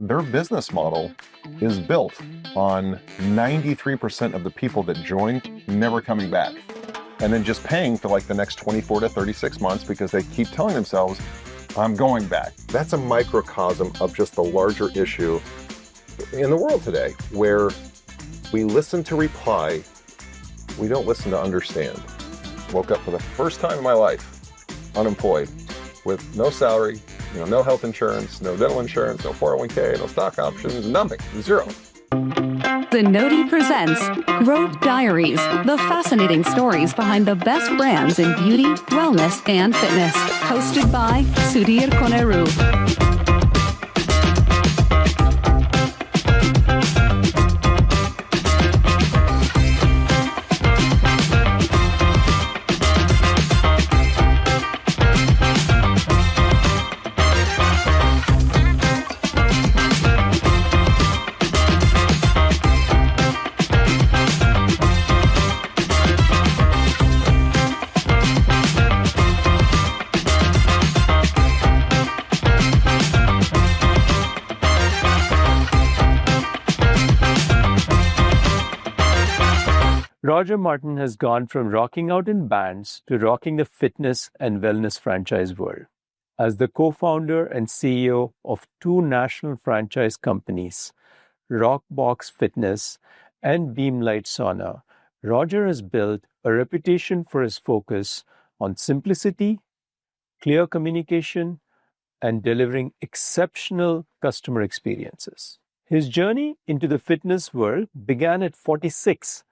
their business model is built on 93% of the people that join never coming back, and then just paying for like the next 24 to 36 months because they keep telling themselves, I'm going back. That's a microcosm of just the larger issue in the world today, where we listen to reply, we don't listen to understand. Woke up for the first time in my life, unemployed, with no salary, no health insurance, no dental insurance, no 401k, no stock options, nothing, zero. Zenoti presents Growth Diaries, the fascinating stories behind the best brands in beauty, wellness, and fitness. Hosted by Sudheer Koneru. Roger Martin has gone from rocking out in bands to rocking the fitness and wellness franchise world. As the co-founder and CEO of two national franchise companies, RockBox Fitness and Beamlight Sauna, Roger has built a reputation for his focus on simplicity, clear communication, and delivering exceptional customer experiences. His journey into the fitness world began at 46,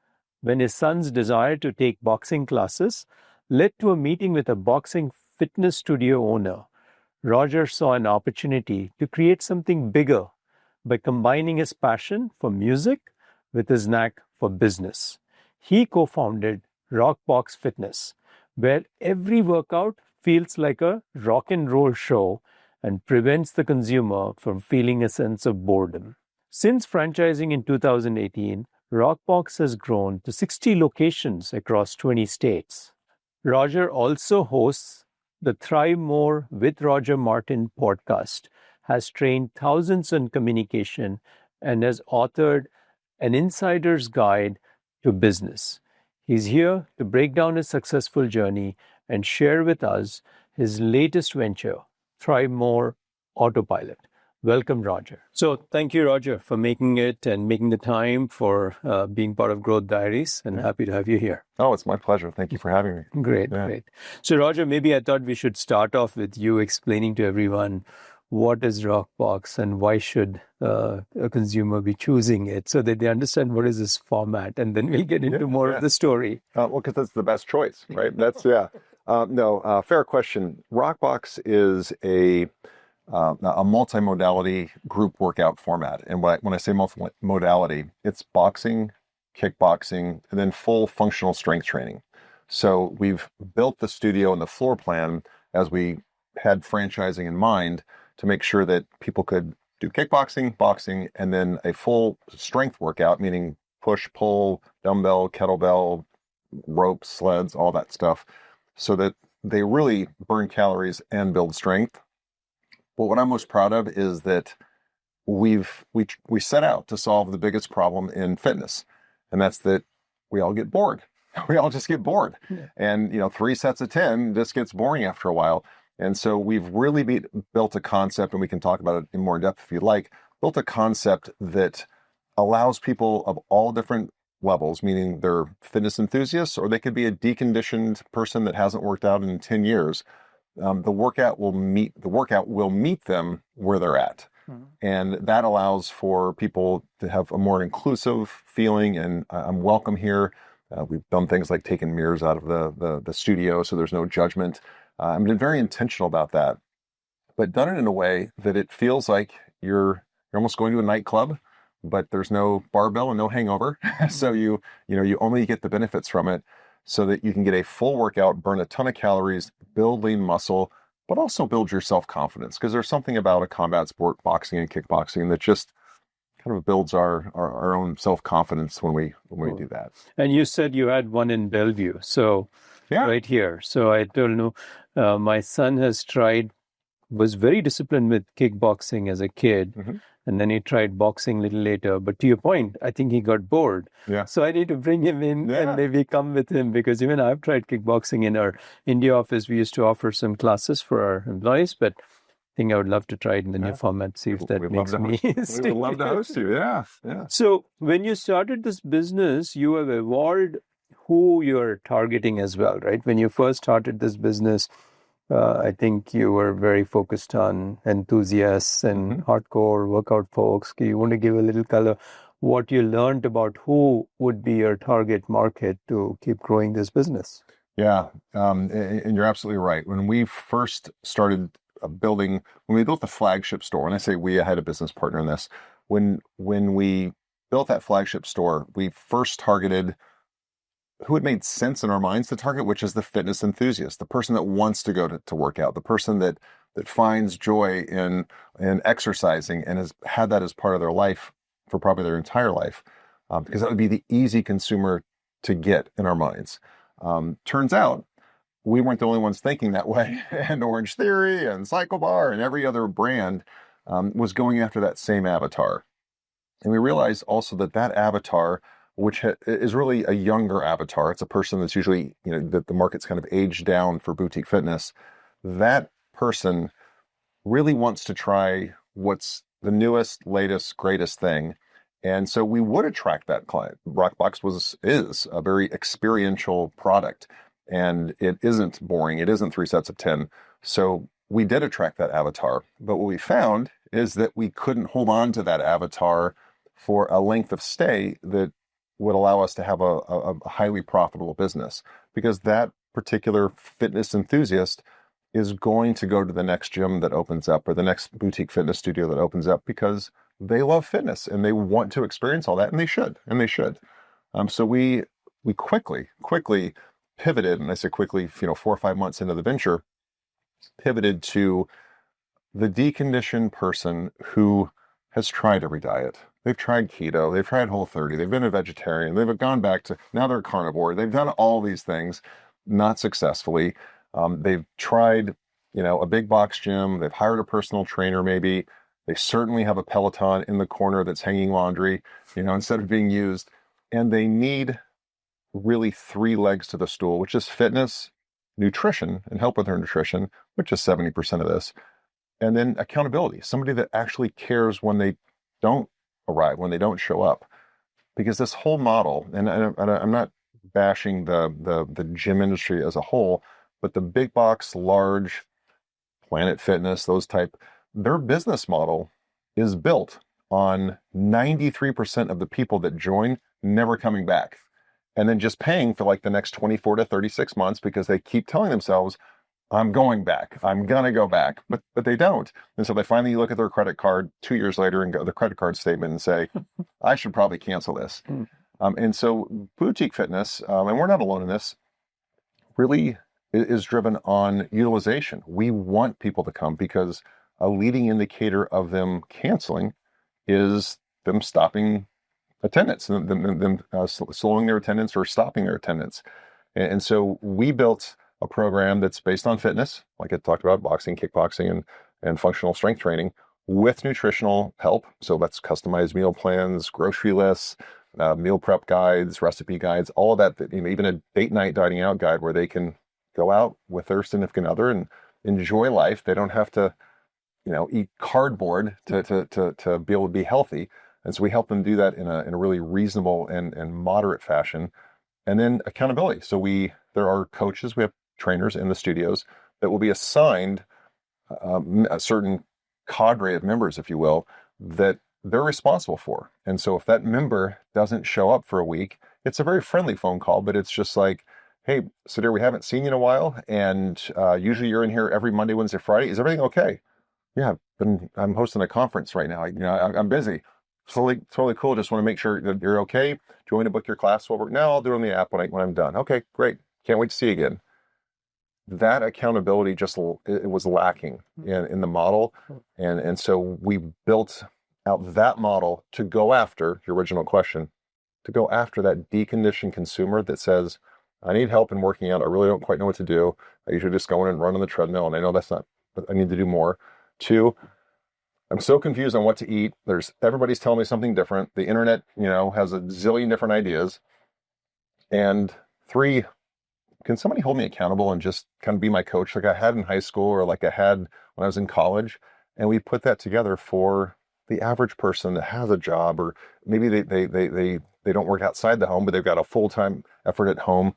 when his son's desire to take boxing classes led to a meeting with a boxing fitness studio owner. Roger saw an opportunity to create something bigger by combining his passion for music with his knack for business. He co-founded RockBox Fitness, where every workout feels like a rock and roll show and prevents the consumer from feeling a sense of boredom. Since franchising in 2018, RockBox has grown to 60 locations across 20 states. Roger also hosts the Thrive More with Roger Martin podcast, has trained thousands in communication, and has authored An Insider's Guide to Business. He's here to break down his successful journey and share with us his latest venture, Thrive More Autopilot. Welcome, Roger. So thank you, Roger, for making it and making the time for being part of Growth Diaries, and happy to have you here. Oh, it's my pleasure. Thank you for having me. Great. So, Roger, maybe I thought we should start off with you explaining to everyone what is RockBox and why should a consumer be choosing it so that they understand what is this format, and then we'll get into more of the story. Well, because that's the best choice, right? Fair question. RockBox is a multimodality group workout format. And when I say multimodality, it's boxing, kickboxing, and then full functional strength training. So we've built the studio and the floor plan as we had franchising in mind to make sure that people could do kickboxing, boxing, and then a full strength workout, meaning push, pull, dumbbell, kettlebell, ropes, sleds, all that stuff, so that they really burn calories and build strength. But what I'm most proud of is that we set out to solve the biggest problem in fitness, and that's that we all get bored. We all just get bored. Yeah. And 3 sets of 10 just gets boring after a while. And so we've really built a concept, and we can talk about it in more depth if you'd like, built a concept that allows people of all different levels, meaning they're fitness enthusiasts, or they could be a deconditioned person that hasn't worked out in 10 years. The workout will meet them where they're at. Mm-hmm. And that allows for people to have a more inclusive feeling, and I'm welcome here. We've done things like taking mirrors out of the studio, so there's no judgment. I've been very intentional about that, but done it in a way that it feels like you're almost going to a nightclub, but there's no barbell and no hangover. So you only get the benefits from it, so that you can get a full workout, burn a ton of calories, build lean muscle, but also build your self-confidence. Because there's something about a combat sport, boxing and kickboxing, that just kind of builds our own self-confidence when we do that. And you said you had one in Bellevue, so right here. So I told you, my son has tried was very disciplined with kickboxing as a kid. Mhm. And then he tried boxing a little later. But to your point, I think he got bored. Yeah. So I need to bring him in Yeah. and maybe come with him, because even I've tried kickboxing in our India office. We used to offer some classes for our employees, but I think I would love to try it in the new format, see if that makes me We would love to host you. Yeah. Yeah. So when you started this business, you have evolved who you're targeting as well, right? When you first started this business, I think you were very focused on enthusiasts and hardcore workout folks. You want to give a little color what you learned about who would be your target market to keep growing this business? Yeah, and you're absolutely right. When we first started when we built the flagship store, and I say we, I had a business partner in this. When we built that flagship store, we first targeted who it made sense in our minds to target, which is the fitness enthusiast, the person that wants to go to work out, the person that finds joy in exercising and has had that as part of their life for probably their entire life, because that would be the easy consumer to get in our minds. Turns out we weren't the only ones thinking that way, and Orange Theory and Cycle Bar and every other brand was going after that same avatar. And we realized also that avatar, which is really a younger avatar, it's a person that's usually, that the market's kind of aged down for boutique fitness. That person really wants to try what's the newest, latest, greatest thing. And so we would attract that client. RockBox is a very experiential product, and it isn't boring. It isn't 3 sets of 10. So we did attract that avatar. But what we found is that we couldn't hold on to that avatar for a length of stay that would allow us to have a highly profitable business, because that particular fitness enthusiast is going to go to the next gym that opens up or the next boutique fitness studio that opens up because they love fitness and they want to experience all that, and they should. So we quickly pivoted, and I say quickly, 4 or 5 months into the venture, pivoted to the deconditioned person who has tried every diet. They've tried keto, they've tried Whole30, they've been a vegetarian, they've gone back to, now they're carnivore, they've done all these things, not successfully. They've tried, a big box gym, they've hired a personal trainer maybe, they certainly have a Peloton in the corner that's hanging laundry, instead of being used, and they need really 3 legs to the stool, which is fitness, nutrition, and help with their nutrition, which is 70% of this, and then accountability, somebody that actually cares when they don't arrive, when they don't show up. Because this whole model, and I'm not bashing the gym industry as a whole, but the big box, large, Planet Fitness, those type, their business model is built on 93% of the people that join never coming back, and then just paying for like the next 24 to 36 months because they keep telling themselves, I'm going back. I'm going to go back. But they don't. And so they finally look at their credit card 2 years later and go the credit card statement and say, I should probably cancel this. And so boutique fitness, and we're not alone in this, really is driven on utilization. We want people to come because a leading indicator of them canceling is them stopping attendance, them slowing their attendance or stopping their attendance. And so we built a program that's based on fitness, like I talked about, boxing, kickboxing, and functional strength training with nutritional help. So that's customized meal plans, grocery lists, meal prep guides, recipe guides, all of that, even a date night dining out guide where they can go out with their significant other and enjoy life. They don't have to, eat cardboard to be able to be healthy. And so we help them do that in a really reasonable and moderate fashion. And then accountability. So there are coaches, we have trainers in the studios that will be assigned a certain cadre of members, if you will, that they're responsible for. And so if that member doesn't show up for a week, it's a very friendly phone call, but it's just like, hey, Sudheer, we haven't seen you in a while, and usually you're in here every Monday, Wednesday, Friday. Is everything okay? Yeah, I'm hosting a conference right now. I'm busy. Totally cool. Just want to make sure that you're okay. Do you want me to book your class? No, I'll do it on the app when I'm done. Okay, great. Can't wait to see you again. That accountability it was lacking in the model. And so we built out that model to go after your original question, to go after that deconditioned consumer that says, I need help in working out. I really don't quite know what to do. I usually just go in and run on the treadmill. And I know that's not I need to do more. 2, I'm so confused on what to eat. Everybody's telling me something different. The internet, has a zillion different ideas. And 3, can somebody hold me accountable and just kind of be my coach like I had in high school or like I had when I was in college? And we put that together for the average person that has a job, or maybe they don't work outside the home, but they've got a full-time effort at home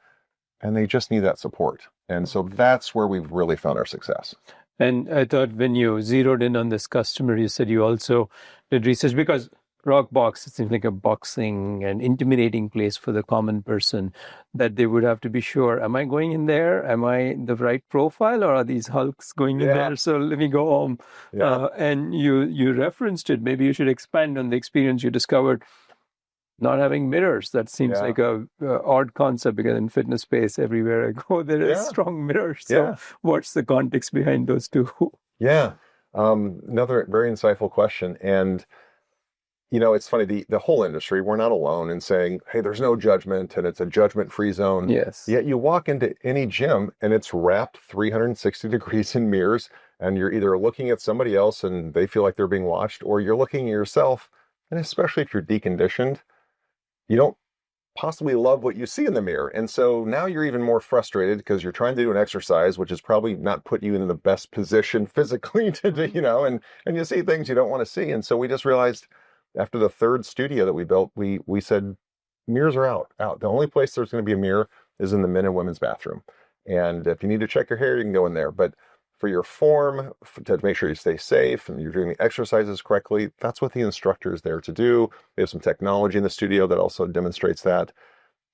and they just need that support. And so that's where we've really found our success. And I thought when you zeroed in on this customer, you said you also did research, because RockBox, it seems like a boxing and intimidating place for the common person, that they would have to be sure, am I going in there? Am I the right profile, or are these hulks going in there? So let me go home. And you referenced it. Maybe you should expand on the experience you discovered not having mirrors. That seems like a odd concept, because in fitness space, everywhere I go, there is strong mirrors. So what's the context behind those two? Yeah. Another very insightful question. And it's funny, the whole industry, we're not alone in saying, hey, there's no judgment and it's a judgment-free zone. Yes. Yet you walk into any gym and it's wrapped 360 degrees in mirrors, and you're either looking at somebody else and they feel like they're being watched, or you're looking at yourself. And especially if you're deconditioned, you don't possibly love what you see in the mirror. And so now you're even more frustrated because you're trying to do an exercise, which is probably not putting you in the best position physically to do, and you see things you don't want to see. And so we just realized, after the 3rd studio that we built, we said, mirrors are out. The only place there's going to be a mirror is in the men and women's bathroom. And if you need to check your hair, you can go in there. But for your form, to make sure you stay safe and you're doing the exercises correctly, that's what the instructor is there to do. We have some technology in the studio that also demonstrates that.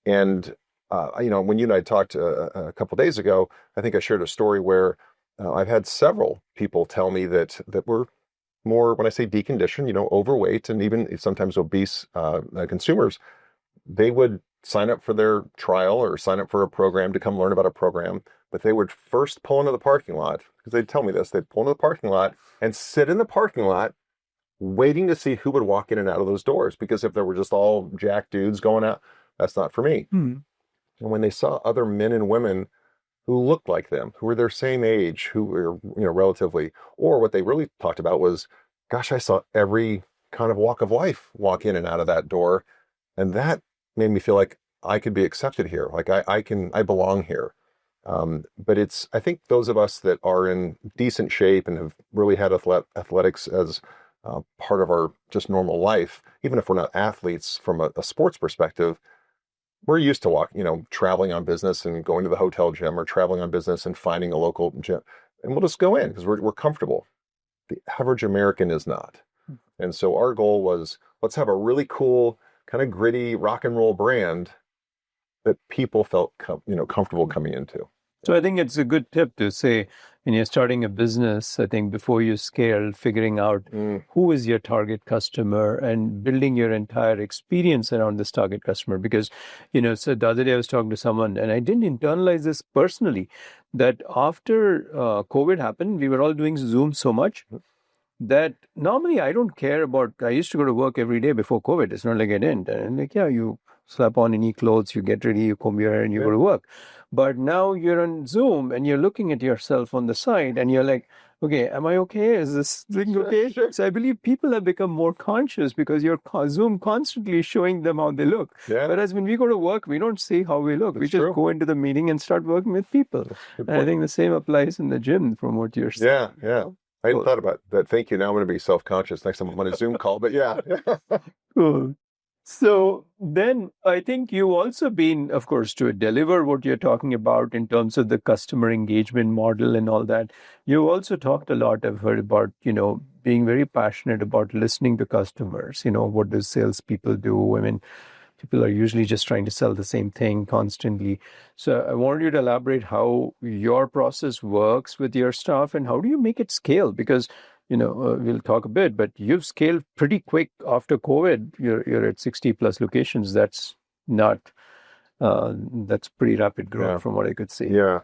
And, when you and I talked a couple days ago, I think I shared a story where I've had several people tell me that were more, when I say deconditioned, overweight and even sometimes obese consumers, they would sign up for their trial or sign up for a program to come learn about a program, but they would first pull into the parking lot, because they'd tell me this, they'd pull into the parking lot and sit in the parking lot waiting to see who would walk in and out of those doors, because if there were just all jack dudes going out, that's not for me. And when they saw other men and women who looked like them, who were their same age, who were, relatively, or what they really talked about was, gosh, I saw every kind of walk of life walk in and out of that door. And that made me feel like I could be accepted here. Like I belong here. But I think those of us that are in decent shape and have really had athletics as part of our just normal life, even if we're not athletes from a sports perspective, we're used to traveling on business and going to the hotel gym, or traveling on business and finding a local gym, and we'll just go in because we're comfortable. The average American is not. And so our goal was, let's have a really cool, kind of gritty rock and roll brand that people felt comfortable coming into. So I think it's a good tip to say, when you're starting a business, I think before you scale, figuring out who is your target customer and building your entire experience around this target customer. Because, so the other day I was talking to someone, and I didn't internalize this personally, that after COVID happened, we were all doing Zoom so much that normally I don't care about, I used to go to work every day before COVID. It's not like I didn't. And you slap on any clothes, you get ready, you comb your hair, and you go to work. But now you're on Zoom and you're looking at yourself on the side and you're like, okay, am I okay? Is this thing okay? So I believe people have become more conscious because your Zoom constantly is showing them how they look. Whereas when we go to work, we don't see how we look. We just go into the meeting and start working with people. And I think the same applies in the gym from what you're saying. Yeah. I hadn't thought about that. Thank you. Now I'm going to be self-conscious next time I'm on a Zoom call. But yeah. Cool. So then I think you've also been, of course, to deliver what you're talking about in terms of the customer engagement model and all that. You also talked a lot, I've heard about, being very passionate about listening to customers. What do salespeople do? I mean, people are usually just trying to sell the same thing constantly. So I wanted you to elaborate how your process works with your staff and how do you make it scale? Because we'll talk a bit, but you've scaled pretty quick after COVID. You're at 60 plus locations. That's pretty rapid growth from what I could see. Yeah.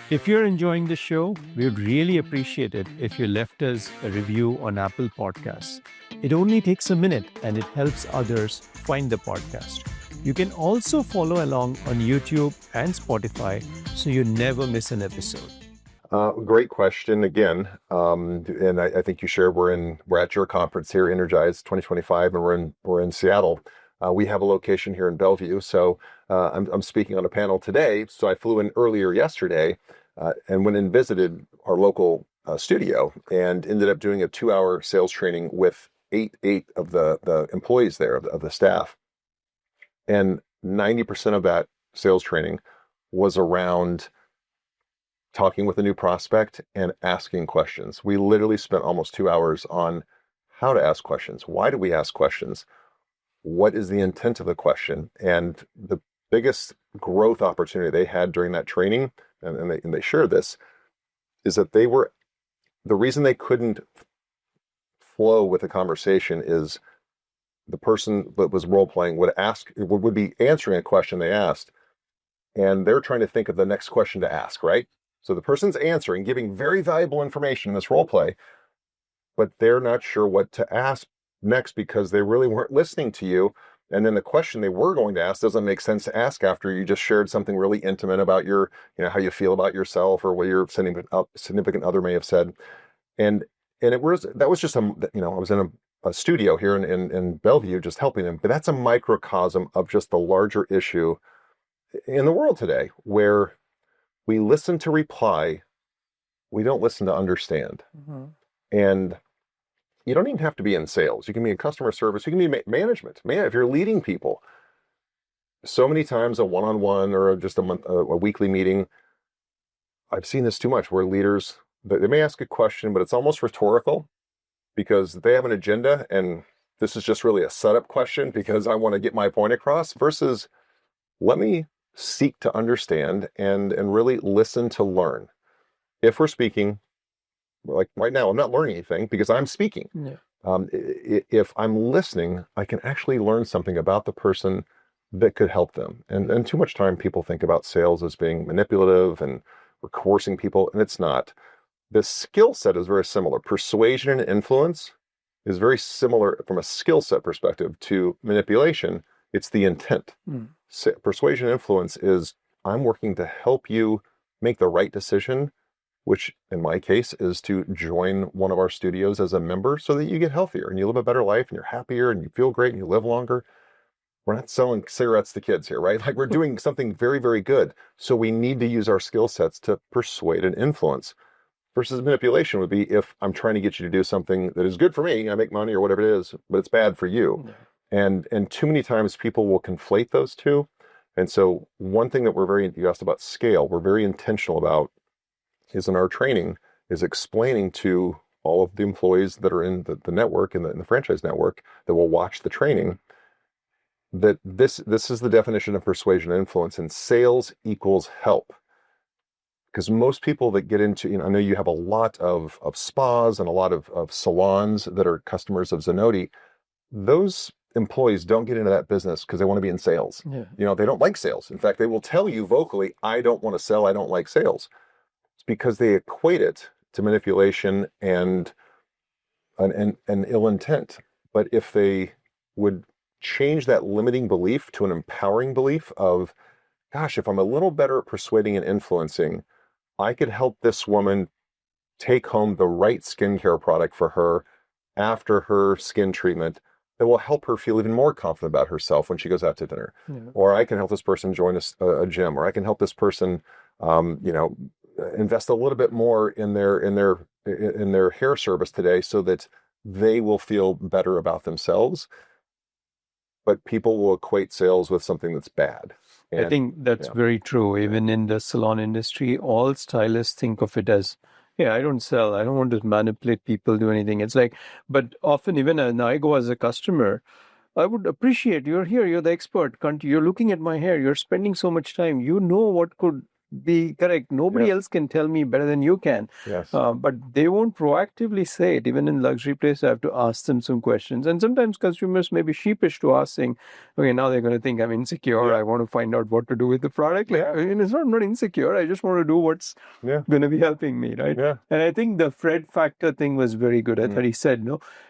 If you're enjoying the show, we would really appreciate it if you left us a review on Apple Podcasts. It only takes a minute and it helps others find the podcast. You can also follow along on YouTube and Spotify so you never miss an episode. Great question again. And I think you shared we're at your conference here, Energize 2025, and we're in Seattle. We have a location here in Bellevue, so I'm speaking on a panel today. So I flew in earlier yesterday and went and visited our local studio and ended up doing a 2-hour sales training with eight of the employees there of the staff, and 90% of that sales training was around talking with a new prospect and asking questions. We literally spent almost 2 hours on how to ask questions. Why do we ask questions? What is the intent of the question? And the biggest growth opportunity they had during that training, and they shared this, is that the reason they couldn't flow with the conversation is the person that was role playing would be answering a question they asked, and they're trying to think of the next question to ask, right? So the person's answering, giving very valuable information in this role play, but they're not sure what to ask next because they really weren't listening to you. And then the question they were going to ask doesn't make sense to ask after you just shared something really intimate about how you feel about yourself or what your significant other may have said. And that was just I was in a studio here in Bellevue just helping them, but that's a microcosm of just the larger issue in the world today where we listen to reply, we don't listen to understand. Mm-hmm. And you don't even have to be in sales. You can be in customer service. You can be management. Man, if you're leading people, so many times a one-on-one or just a weekly meeting, I've seen this too much where leaders, they may ask a question, but it's almost rhetorical because they have an agenda and this is just really a setup question because I want to get my point across versus let me seek to understand and really listen to learn. If we're speaking, like right now, I'm not learning anything because I'm speaking. Yeah. If I'm listening, I can actually learn something about the person that could help them. And too much time people think about sales as being manipulative and we're coercing people, and it's not. The skill set is very similar. Persuasion and influence is very similar from a skill set perspective to manipulation. It's the intent. Persuasion and influence is I'm working to help you make the right decision, which in my case is to join one of our studios as a member so that you get healthier and you live a better life and you're happier and you feel great and you live longer. We're not selling cigarettes to kids here, right? Like we're doing something very, very good. So we need to use our skill sets to persuade and influence. Versus manipulation would be if I'm trying to get you to do something that is good for me, I make money or whatever it is, but it's bad for you. Yeah. And too many times people will conflate those two. And so one thing that you asked about scale, we're very intentional about is in our training is explaining to all of the employees that are in the network and the franchise network that will watch the training that this is the definition of persuasion and influence, and sales equals help. Because most people that get into, I know you have a lot of spas and a lot of salons that are customers of Zenoti. Those employees don't get into that business because they want to be in sales. Yeah. They don't like sales. In fact, they will tell you vocally, I don't want to sell, I don't like sales. It's because they equate it to manipulation and ill intent. But if they would change that limiting belief to an empowering belief of, gosh, if I'm a little better at persuading and influencing, I could help this woman take home the right skincare product for her after her skin treatment that will help her feel even more confident about herself when she goes out to dinner. Yeah. Or I can help this person join a gym, or I can help this person, invest a little bit more in their hair service today so that they will feel better about themselves. But people will equate sales with something that's bad. I think that's very true. Even in the salon industry, all stylists think of it as, I don't sell. I don't want to manipulate people, do anything. It's like, but often even when I go as a customer, I would appreciate you're here. You're the expert. You're looking at my hair. You're spending so much time. You know what could be correct. Nobody else can tell me better than you can. Yes. But they won't proactively say it. Even in luxury place, I have to ask them some questions. And sometimes consumers may be sheepish to ask, saying, okay, now they're going to think I'm insecure. I want to find out what to do with the product. Like, it's not, I'm not insecure. I just want to do what's going to be helping me, right? Yeah. And I think the Fred factor thing was very good. I thought he said,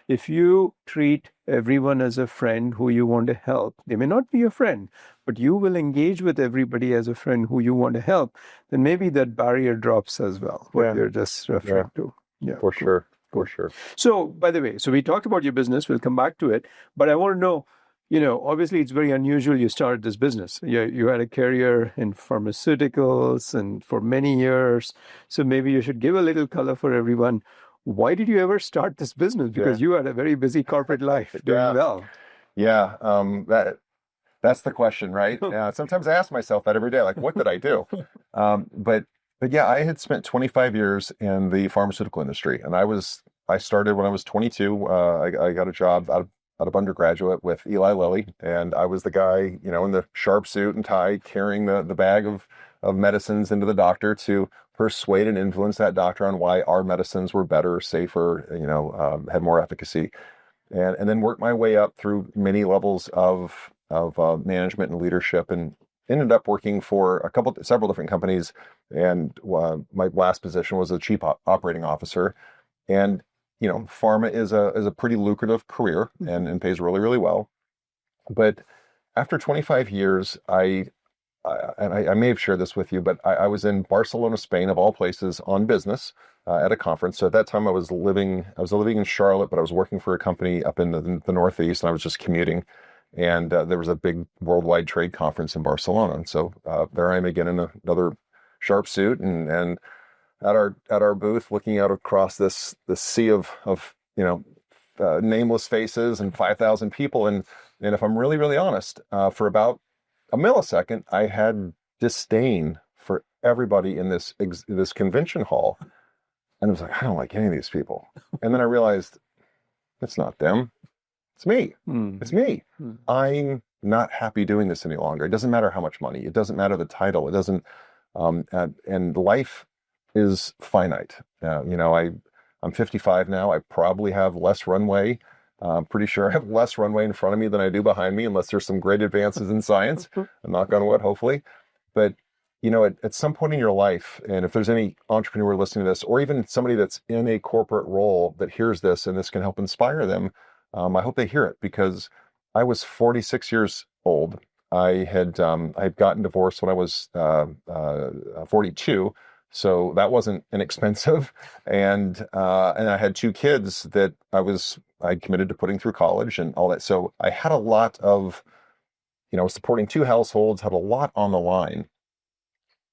if you treat everyone as a friend who you want to help, they may not be your friend, but you will engage with everybody as a friend who you want to help, then maybe that barrier drops as well, what you're just referring to. Yeah, for cool. sure. For sure. So, by the way, so we talked about your business. We'll come back to it. But I want to know, obviously it's very unusual you started this business. You had a career in pharmaceuticals and for many years. So maybe you should give a little color for everyone. Why did you ever start this business? Because you had a very busy corporate life doing well. Yeah, that's the question, right? Sometimes I ask myself that every day, like, what did I do? But yeah, I had spent 25 years in the pharmaceutical industry, and I started when I was 22. I got a job out of undergraduate with Eli Lilly, and I was the guy, in the sharp suit and tie, carrying the bag of medicines into the doctor to persuade and influence that doctor on why our medicines were better, safer, had more efficacy, and then worked my way up through many levels of management and leadership, and ended up working for several different companies. And my last position was a chief operating officer. And pharma is a pretty lucrative career and pays really, really well. But after 25 years, I may have shared this with you, but I was in Barcelona, Spain, of all places, on business at a conference. So at that time, I was living in Charlotte, but I was working for a company up in the Northeast, and I was just commuting. And there was a big worldwide trade conference in Barcelona. And so there I am again in another sharp suit and at our booth, looking out across this sea of nameless faces and 5,000 people. And if I'm really, really honest, for about a millisecond, I had disdain for everybody in this convention hall. And I was like, I don't like any of these people. And then I realized it's not them. It's me. It's me. I'm not happy doing this any longer. It doesn't matter how much money. It doesn't matter the title. It doesn't. And life is finite. I'm 55 now. I probably have less runway. I'm pretty sure I have less runway in front of me than I do behind me, unless there's some great advances in science. Knock on wood, hopefully. But at some point in your life, and if there's any entrepreneur listening to this, or even somebody that's in a corporate role that hears this and this can help inspire them, I hope they hear it, because I was 46 years old. I had gotten divorced when I was 42, so that wasn't inexpensive, and I had two kids that I committed to putting through college and all that. So I had a lot of, supporting two households, had a lot on the line,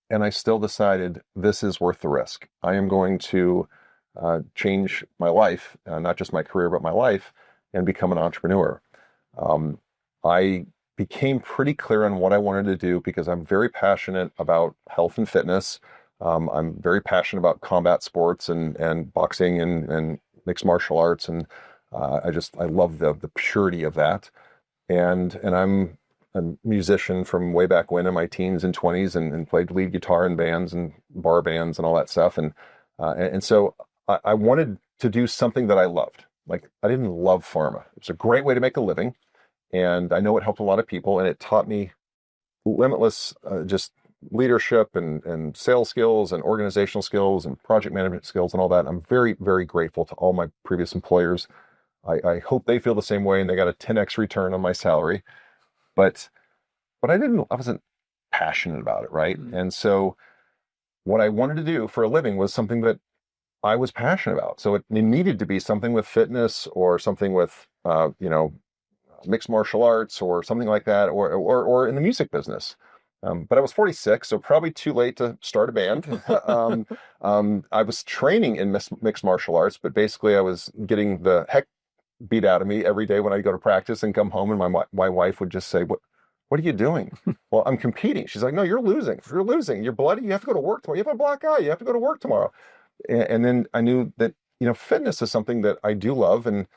and I still decided this is worth the risk. I am going to change my life, not just my career, but my life, and become an entrepreneur. I became pretty clear on what I wanted to do because I'm very passionate about health and fitness. I'm very passionate about combat sports and boxing and mixed martial arts. And I love the purity of that. And I'm a musician from way back when in my teens and 20s and played lead guitar in bands and bar bands and all that stuff. And so I wanted to do something that I loved. Like, I didn't love pharma. It was a great way to make a living. And I know it helped a lot of people, and it taught me limitless just leadership and sales skills and organizational skills and project management skills and all that. I'm very, very grateful to all my previous employers. I hope they feel the same way and they got a 10x return on my salary. But I wasn't passionate about it, right? Mm-hmm. And so what I wanted to do for a living was something that I was passionate about. So it needed to be something with fitness or something with, mixed martial arts or something like that, or in the music business. But I was 46, so probably too late to start a band. I was training in mixed martial arts, but basically I was getting the heck beat out of me every day when I go to practice and come home, and my wife would just say, What are you doing? Well, I'm competing. She's like, no, you're losing. You're losing. You're bloody. You have to go to work tomorrow. You have a black eye. You have to go to work tomorrow. And then I knew that, fitness is something that I do love, and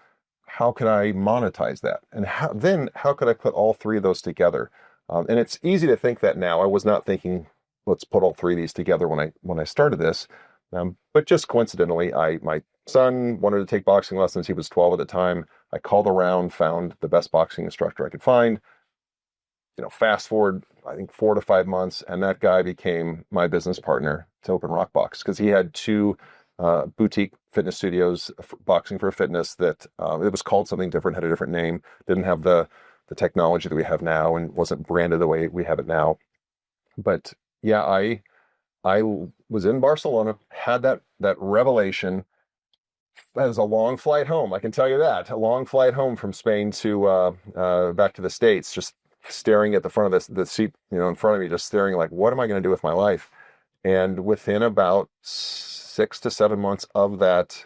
how could I monetize that? And how could I put all three of those together? And it's easy to think that now. I was not thinking, let's put all three of these together when I started this. But just coincidentally, my son wanted to take boxing lessons. He was 12 at the time. I called around, found the best boxing instructor I could find. Fast forward, I think 4 to 5 months, and that guy became my business partner to open RockBox, because he had two boutique fitness studios, boxing for fitness, that it was called something different, had a different name, didn't have the technology that we have now, and wasn't branded the way we have it now. But yeah, I was in Barcelona, had that revelation. That was a long flight home, I can tell you that. A long flight home from Spain to back to the States, just staring at the front of the seat, in front of me, just staring like, what am I going to do with my life? And within about 6 to 7 months of that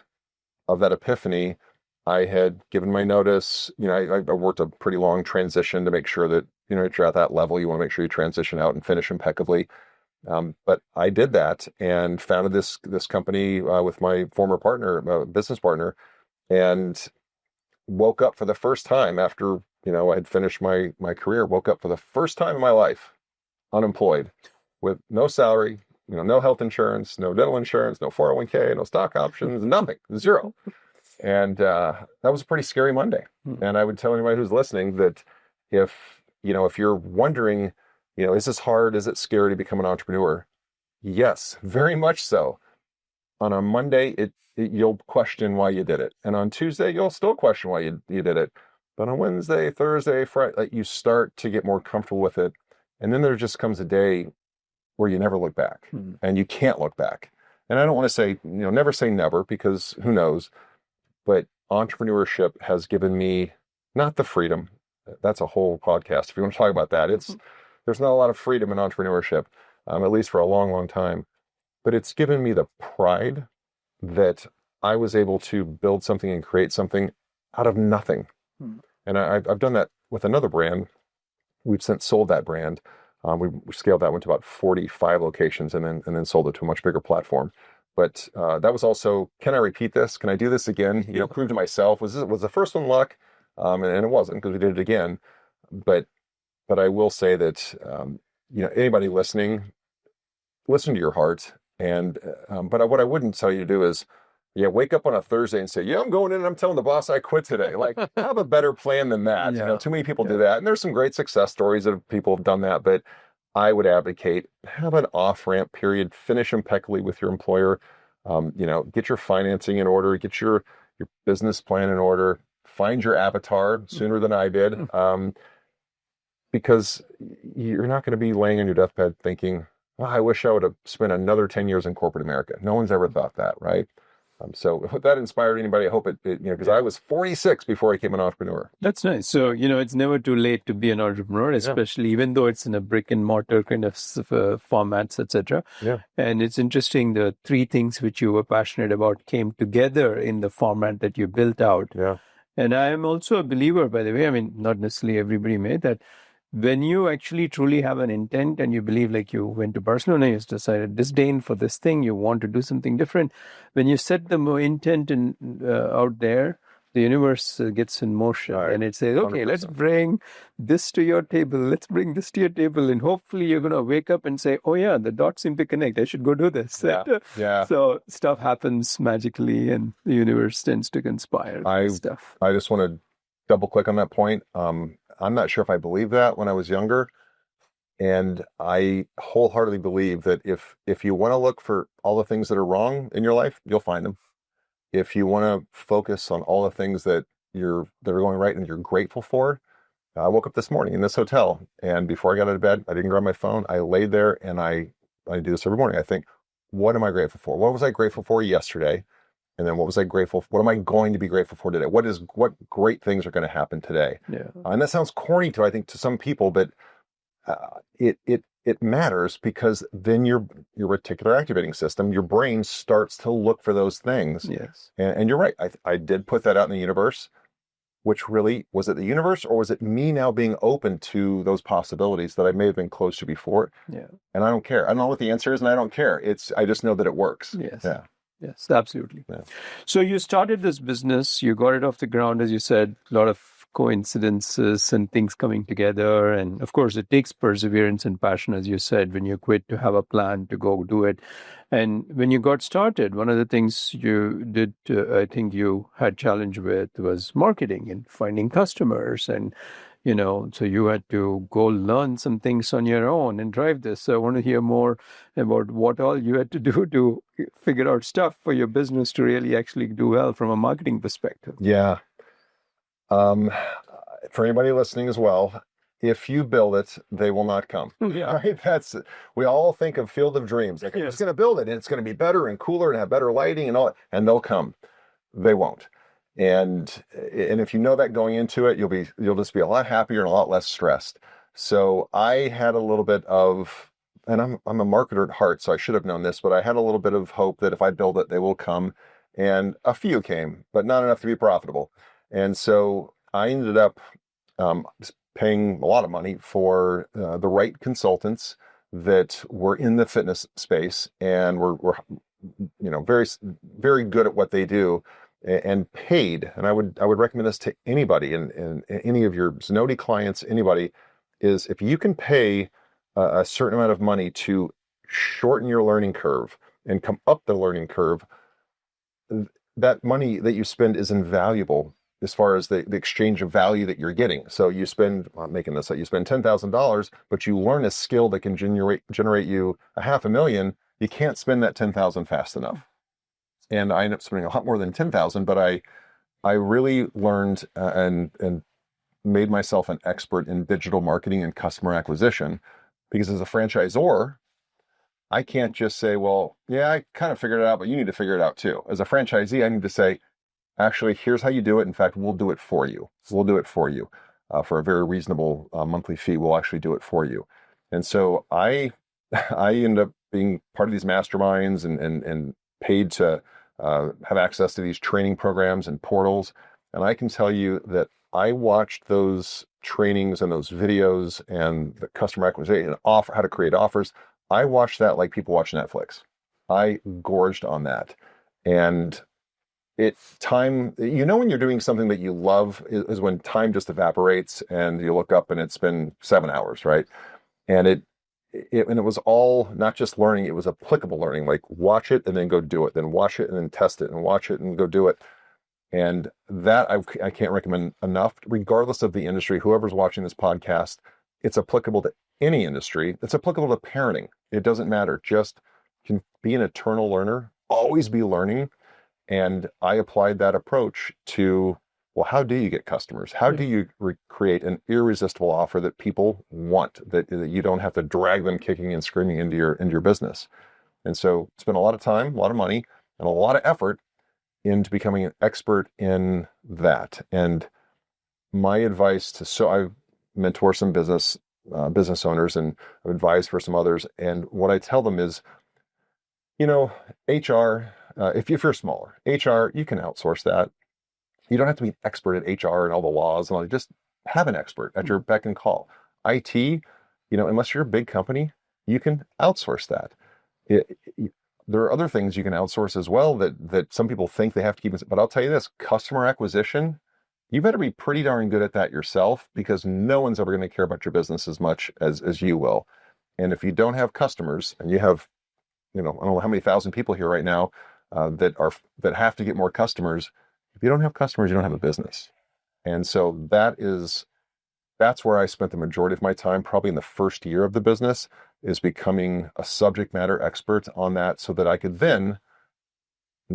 epiphany, I had given my notice. I worked a pretty long transition to make sure that, if you're at that level, you want to make sure you transition out and finish impeccably. But I did that and founded this company with my former partner, business partner, and woke up for the first time after, I had finished my career, woke up for the first time in my life unemployed with no salary, no health insurance, no dental insurance, no 401k, no stock options, nothing, zero. And that was a pretty scary Monday. And I would tell anybody who's listening that if you're wondering, is this hard? Is it scary to become an entrepreneur? Yes, very much so. On a Monday, you'll question why you did it. And on Tuesday, you'll still question why you did it. But on Wednesday, Thursday, Friday, you start to get more comfortable with it. And then there just comes a day where you never look back and you can't look back. And I don't want to say, never say never, because who knows, but entrepreneurship has given me not the freedom. That's a whole podcast. If you want to talk about that, there's not a lot of freedom in entrepreneurship, at least for a long, long time, but it's given me the pride that I was able to build something and create something out of nothing. And I've done that with another brand. We've since sold that brand. We scaled that one to about 45 locations and then sold it to a much bigger platform. But that was also, can I repeat this? Can I do this again? Prove to myself. Was the first one luck? And it wasn't, because we did it again. But I will say that anybody listening, listen to your heart. And but what I wouldn't tell you to do is, wake up on a Thursday and say, I'm going in and I'm telling the boss I quit today. Like, have a better plan than that. Too many people do that. And there's some great success stories of people have done that. But I would advocate, have an off-ramp period, finish impeccably with your employer, get your financing in order, get your business plan in order, find your avatar sooner than I did. Because you're not going to be laying on your deathbed thinking, I wish I would have spent another 10 years in corporate America. No one's ever thought that, right? So if that inspired anybody, I hope it because I was 46 before I became an entrepreneur. That's nice. So, it's never too late to be an entrepreneur, especially even though it's in a brick and mortar kind of formats, etc. Yeah. And it's interesting, the three things which you were passionate about came together in the format that you built out. Yeah. And I am also a believer, by the way, not necessarily everybody may, that when you actually truly have an intent and you believe, like you went to Barcelona, you decided disdain for this thing, you want to do something different. When you set the intent out there, the universe gets in motion, and it says, okay, 100%. Let's bring this to your table. Let's bring this to your table. And hopefully you're going to wake up and say, oh yeah, the dots seem to connect. I should go do this. Yeah. So stuff happens magically and the universe tends to conspire stuff. I just want to double click on that point. I'm not sure if I believed that when I was younger. And I wholeheartely believe that if you want to look for all the things that are wrong in your life, you'll find them. If you want to focus on all the things that are going right and you're grateful for, I woke up this morning in this hotel, and before I got out of bed, I didn't grab my phone. I laid there, and I do this every morning. I think, what am I grateful for? What was I grateful for yesterday? And then what am I going to be grateful for today? What great things are going to happen today? Yeah. And that sounds corny to some people, but it matters, because then your reticular activating system, your brain starts to look for those things. Yes. And you're right. I did put that out in the universe, which really, was it the universe, or was it me now being open to those possibilities that I may have been close to before? Yeah. And I don't care. I don't know what the answer is, and I don't care. I just know that it works. Yes. Yeah. Yes, absolutely. Yeah. So you started this business, you got it off the ground, as you said, a lot of coincidences and things coming together. And of course, it takes perseverance and passion, as you said, when you quit, to have a plan to go do it. And when you got started, one of the things you did, I think you had challenge with, was marketing and finding customers. And So you had to go learn some things on your own and drive this. So I want to hear more about what all you had to do to figure out stuff for your business to really actually do well from a marketing perspective. Yeah. For anybody listening as well, if you build it, they will not come. Yeah. Right? We all think of Field of Dreams. Like, I'm just going to build it and it's going to be better and cooler and have better lighting and all, and they'll come. They won't. And if you know that going into it, you'll just be a lot happier and a lot less stressed. So I had a little bit of, and I'm a marketer at heart, so I should have known this, but I had a little bit of hope that if I build it, they will come. And a few came, but not enough to be profitable. And so I ended up paying a lot of money for the right consultants that were in the fitness space and were very, very good at what they do, and paid. And I would recommend this to anybody and any of your Zenoti clients, anybody, is if you can pay a certain amount of money to shorten your learning curve and come up the learning curve, that money that you spend is invaluable as far as the exchange of value that you're getting. So you spend, I'm making this up, you spend $10,000, but you learn a skill that can generate you $500,000. You can't spend that $10,000 fast enough. And I ended up spending a lot more than $10,000, but I really learned and made myself an expert in digital marketing and customer acquisition, because as a franchisor, I can't just say, well, yeah, I kind of figured it out, but you need to figure it out too. As a franchisee, I need to say, actually, here's how you do it. In fact, we'll do it for you. We'll do it for you for a very reasonable monthly fee. We'll actually do it for you. And so I end up being part of these masterminds and paid to have access to these training programs and portals. And I can tell you that I watched those trainings and those videos and the customer acquisition, how to create offers. I watched that like people watch Netflix. I gorged on that. And when you're doing something that you love is when time just evaporates and you look up and it's been 7 hours, right? And it was all not just learning, it was applicable learning, like watch it and then go do it, then watch it and then test it, and watch it and go do it. And that I can't recommend enough, regardless of the industry. Whoever's watching this podcast, it's applicable to any industry. It's applicable to parenting. It doesn't matter. Just can be an eternal learner, always be learning. And I applied that approach to, well, how do you get customers? How do you create an irresistible offer that people want, that you don't have to drag them kicking and screaming into your business? And so spent a lot of time, a lot of money, and a lot of effort into becoming an expert in that. And my advice I mentor some business owners, and I've advised for some others. And what I tell them is, HR, if you're smaller, HR, you can outsource that. You don't have to be an expert at HR and all the laws and all. Just have an expert at your beck and call. IT, unless you're a big company, you can outsource that. There are other things you can outsource as well that some people think they have to keep. But I'll tell you this, customer acquisition, you better be pretty darn good at that yourself, because no one's ever going to care about your business as much as you will. And if you don't have customers, and you have, I don't know how many thousand people here right now that have to get more customers. If you don't have customers, you don't have a business. And so that's where I spent the majority of my time, probably in the first year of the business, is becoming a subject matter expert on that, so that I could then,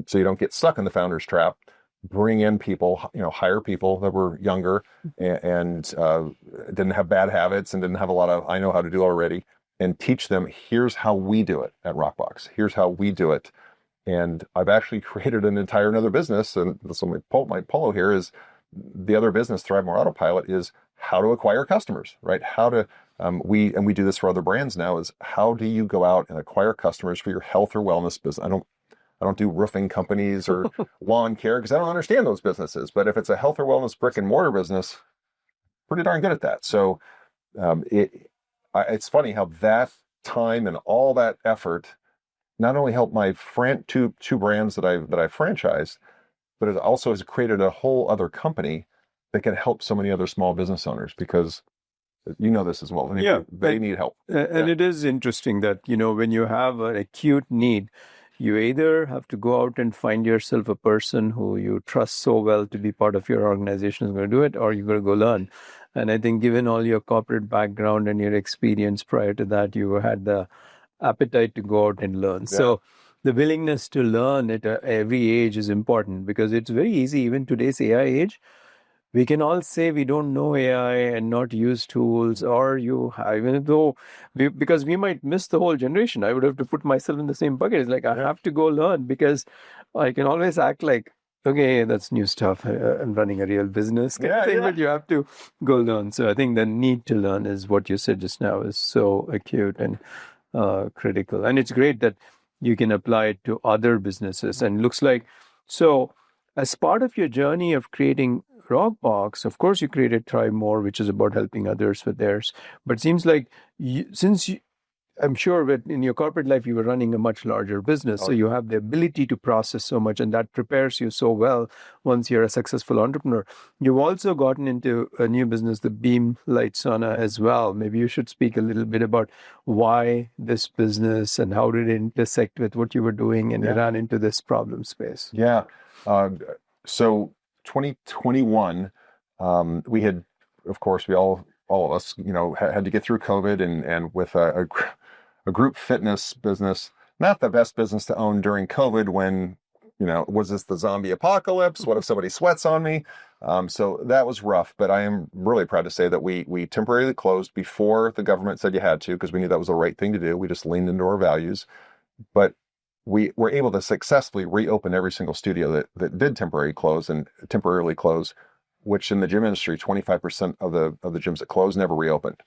so you don't get stuck in the founder's trap, bring in people, hire people that were younger and didn't have bad habits and didn't have a lot of I know how to do already, and teach them, here's how we do it at RockBox. Here's how we do it. And I've actually created an entire another business. And so my polo here is the other business, Thrive More Autopilot, is how to acquire customers, right? How to, we do this for other brands now, is how do you go out and acquire customers for your health or wellness business? I don't do roofing companies or lawn care, because I don't understand those businesses. But if it's a health or wellness brick and mortar business, pretty darn good at that. So it's funny how that time and all that effort not only helped my two brands that I franchised, but it also has created a whole other company that can help so many other small business owners, because this as well. They need help. And it is interesting that, when you have an acute need, you either have to go out and find yourself a person who you trust so well to be part of your organization is going to do it, or you're going to go learn. And I think given all your corporate background and your experience prior to that, you had the appetite to go out and learn. Yeah. So the willingness to learn at every age is important, because it's very easy, even today's AI age, we can all say we don't know AI and not use tools, or even though because we might miss the whole generation. I would have to put myself in the same bucket. It's like I have to go learn, because I can always act like, okay, that's new stuff. I'm running a real business kind of thing, but you have to go learn. So I think the need to learn is what you said just now is so acute and critical. And it's great that you can apply it to other businesses. And looks like, so as part of your journey of creating RockBox, of course, you created Thrive More, which is about helping others with theirs. But it seems like I'm sure that in your corporate life, you were running a much larger business. So you have the ability to process so much, and that prepares you so well once you're a successful entrepreneur. You've also gotten into a new business, the Beam Light Sauna, as well. Maybe you should speak a little bit about why this business and how did it intersect with what you were doing and you ran into this problem space. Yeah. So 2021, we had, of course, all of us, had to get through COVID, and with a group fitness business, not the best business to own during COVID when, was this the zombie apocalypse? What if somebody sweats on me? So that was rough, but I am really proud to say that we temporarily closed before the government said you had to, because we knew that was the right thing to do. We just leaned into our values, but we were able to successfully reopen every single studio that did temporarily close, which in the gym industry, 25% of the gyms that closed never reopened.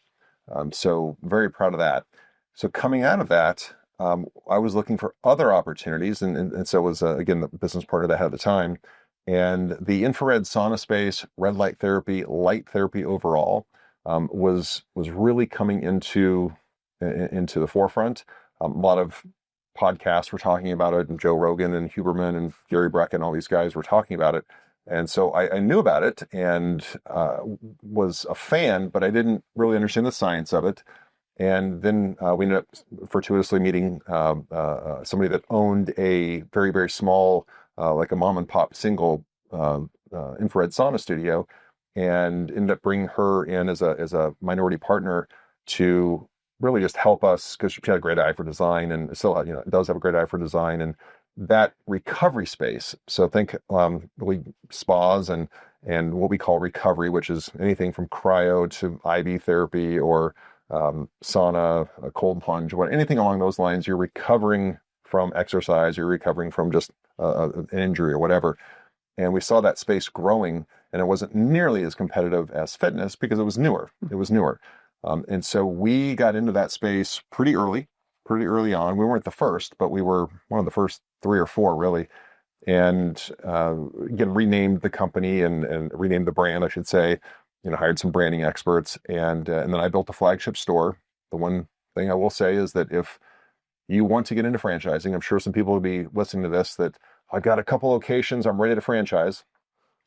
So very proud of that. So coming out of that, I was looking for other opportunities, and so was again the business partner that I had at the time, and the infrared sauna space, red light therapy overall, was really coming into the forefront. A lot of podcasts were talking about it, and Joe Rogan and Huberman and Gary Brecken, all these guys were talking about it. And so I knew about it and was a fan, but I didn't really understand the science of it. And then we ended up fortuitously meeting somebody that owned a very, very small, like a mom and pop single infrared sauna studio, and ended up bringing her in as a minority partner to really just help us, because she had a great eye for design, and still does have a great eye for design, and that recovery space. So think really spas and what we call recovery, which is anything from cryo to IV therapy or sauna, a cold plunge, anything along those lines. You're recovering from exercise, you're recovering from just an injury or whatever. And we saw that space growing, and it wasn't nearly as competitive as fitness because it was newer. And so we got into that space pretty early on. We weren't the first, but we were one of the first 3 or 4 really. And again, renamed the company and renamed the brand, I should say. Hired some branding experts, and then I built a flagship store. The one thing I will say is that if you want to get into franchising, I'm sure some people will be listening to this, that I've got a couple locations, I'm ready to franchise,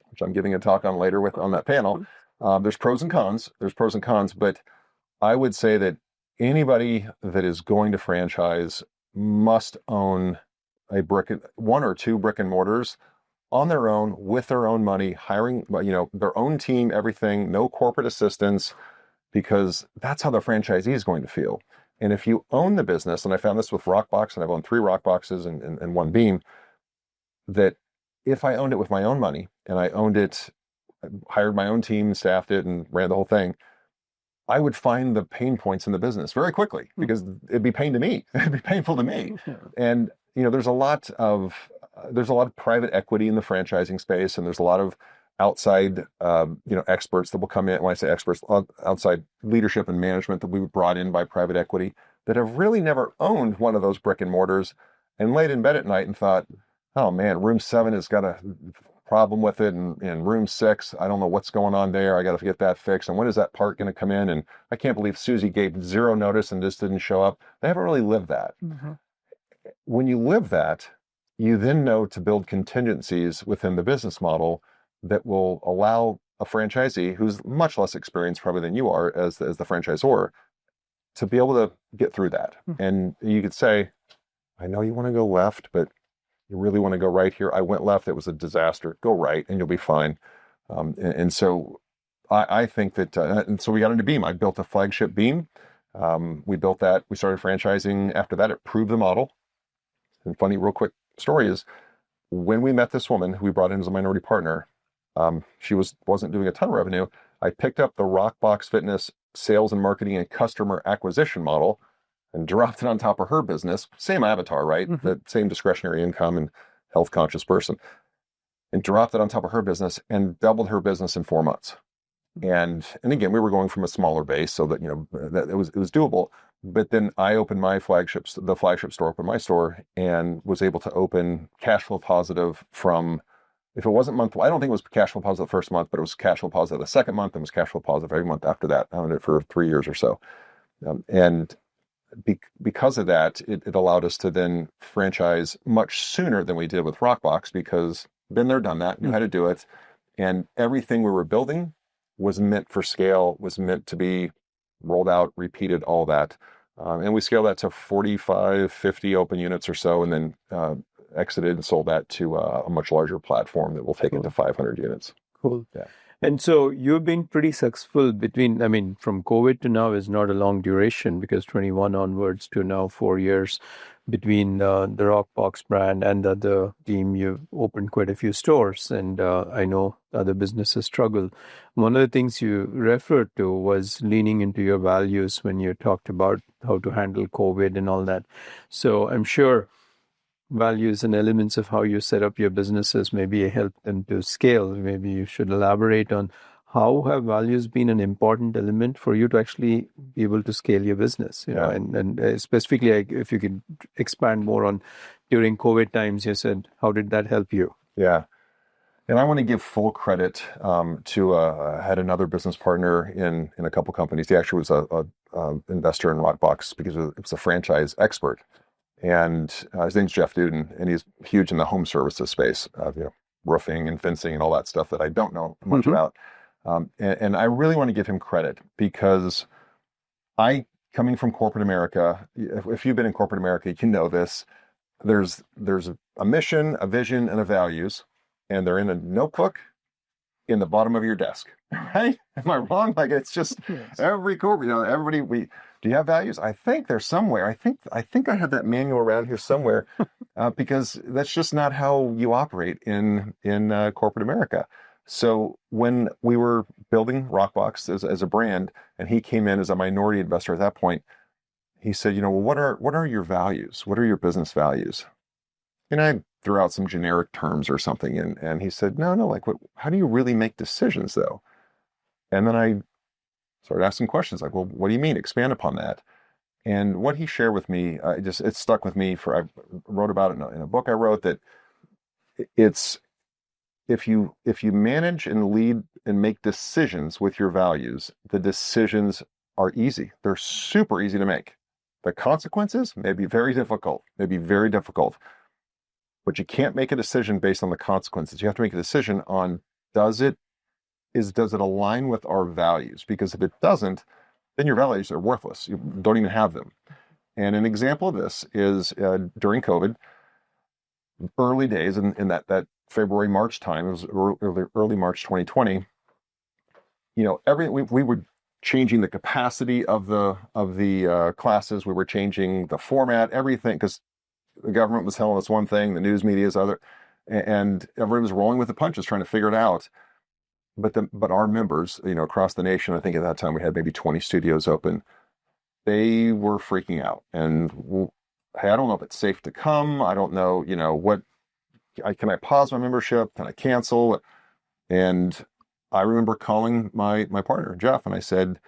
which I'm giving a talk on later on that panel. There's pros and cons, but I would say that anybody that is going to franchise must own one or two brick and mortars on their own, with their own money, hiring, their own team, everything, no corporate assistance, because that's how the franchisee is going to feel. And if you own the business, and I found this with RockBox, and I've owned 3 RockBoxes and 1 Beam, that if I owned it with my own money, and I owned it, hired my own team, staffed it, and ran the whole thing, I would find the pain points in the business very quickly, because it'd be painful to me. And there's a lot of private equity in the franchising space, and there's a lot of outside experts that will come in. When I say experts, outside leadership and management that we were brought in by private equity that have really never owned one of those brick and mortars, and laid in bed at night and thought, oh man, room 7 has got a problem with it, and room 6, I don't know what's going on there. I got to get that fixed. And when is that part going to come in? And I can't believe Susie gave 0 notice and just didn't show up. They haven't really lived that. Mm-hmm. When you live that, you then know to build contingencies within the business model that will allow a franchisee who's much less experienced probably than you are as the franchisor to be able to get through that. Mm-hmm. And you could say, I know you want to go left, but you really want to go right here. I went left. It was a disaster. Go right and you'll be fine. And so I think that, and so we got into Beam. I built a flagship Beam. We built that. We started franchising after that. It proved the model. And funny, real quick story is when we met this woman who we brought in as a minority partner, she wasn't doing a ton of revenue. I picked up the RockBox Fitness sales and marketing and customer acquisition model and dropped it on top of her business. Same avatar, right? Mm-hmm. The same discretionary income and health conscious person. And dropped it on top of her business and doubled her business in 4 months. And again, we were going from a smaller base, so that that it was doable. But then I opened the flagship store, opened my store, and was able to open cash flow positive from, if it wasn't monthly, I don't think it was cash flow positive the first month, but it was cash flow positive the second month, and was cash flow positive every month after that. I owned it for 3 years or so, and because of that, it allowed us to then franchise much sooner than we did with RockBox, because been there, done that, knew how to do it, and everything we were building was meant for scale, was meant to be rolled out, repeated, all that. And we scaled that to 45, 50 open units or so, and then exited and sold that to a much larger platform that will take it to 500 units. Cool. Yeah. And so you've been pretty successful from COVID to now is not a long duration, because 21 onwards to now 4 years between the RockBox brand and the team, you've opened quite a few stores, and I know other businesses struggle. One of the things you referred to was leaning into your values when you talked about how to handle COVID and all that. So I'm sure values and elements of how you set up your businesses maybe help them to scale. Maybe you should elaborate on how have values been an important element for you to actually be able to scale your business, you know, and specifically, if you could expand more on during COVID times, you said, how did that help you? Yeah. And I want to give full credit to I had another business partner in a couple companies. He actually was a investor in RockBox because it was a franchise expert. And his name's Jeff Duden, and he's huge in the home services space, roofing and fencing and all that stuff that I don't know much about. And I really want to give him credit, because coming from corporate America, if you've been in corporate America, you know this, there's a mission, a vision, and a values, and they're in a notebook in the bottom of your desk, right? Am I wrong? Like, it's just every corporate, everybody, do you have values? I think they're somewhere. I think I have that manual around here somewhere, because that's just not how you operate in corporate America. So when we were building RockBox as a brand, and he came in as a minority investor at that point, he said, well, what are your values? What are your business values? And I threw out some generic terms or something, and he said, no, like, how do you really make decisions though? And then I started asking questions like, well, what do you mean? Expand upon that. And what he shared with me, it stuck with me. I wrote about it in a book I wrote, that it's, if you manage and lead and make decisions with your values, the decisions are easy. They're super easy to make. The consequences may be very difficult, but you can't make a decision based on the consequences. You have to make a decision on, does it align with our values? Because if it doesn't, then your values are worthless. You don't even have them. And an example of this is during COVID, early days in that February, March time, it was early March 2020, we were changing the capacity of the classes. We were changing the format, everything, because the government was telling us one thing, the news media is other, and everybody was rolling with the punches trying to figure it out. But our members, across the nation, I think at that time we had maybe 20 studios open. They were freaking out, and hey, I don't know if it's safe to come. I don't know, can I pause my membership? Can I cancel? And I remember calling my partner, Jeff, and I said,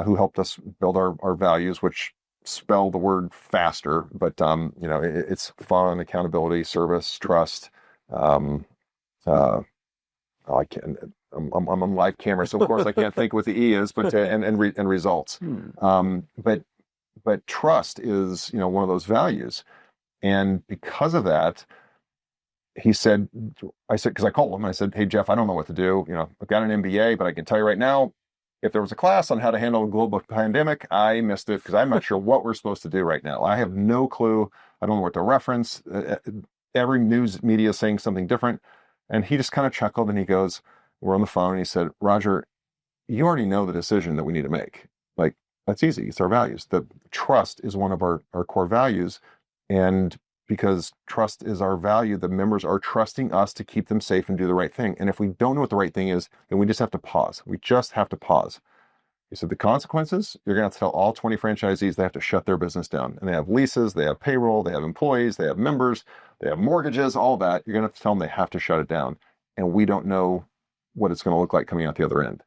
who helped us build our values, which spell the word faster, but it's fun, accountability, service, trust. I'm on live camera, so of course I can't think what the E is, but and results. But trust is one of those values, and because of that, I said, because I called him, I said, hey Jeff, I don't know what to do. I've got an MBA, but I can tell you right now, if there was a class on how to handle a global pandemic, I missed it, because I'm not sure what we're supposed to do right now. I have no clue. I don't know what to reference. Every news media is saying something different. And he just kind of chuckled, and he goes, we're on the phone, and he said, Roger, you already know the decision that we need to make. Like, that's easy. It's our values. The trust is one of our core values. And because trust is our value, the members are trusting us to keep them safe and do the right thing. And if we don't know what the right thing is, then we just have to pause. We just have to pause. So the consequences, you're going to have to tell all 20 franchisees they have to shut their business down. And they have leases, they have payroll, they have employees, they have members, they have mortgages, all that. You're going to have to tell them they have to shut it down. And we don't know what it's going to look like coming out the other end.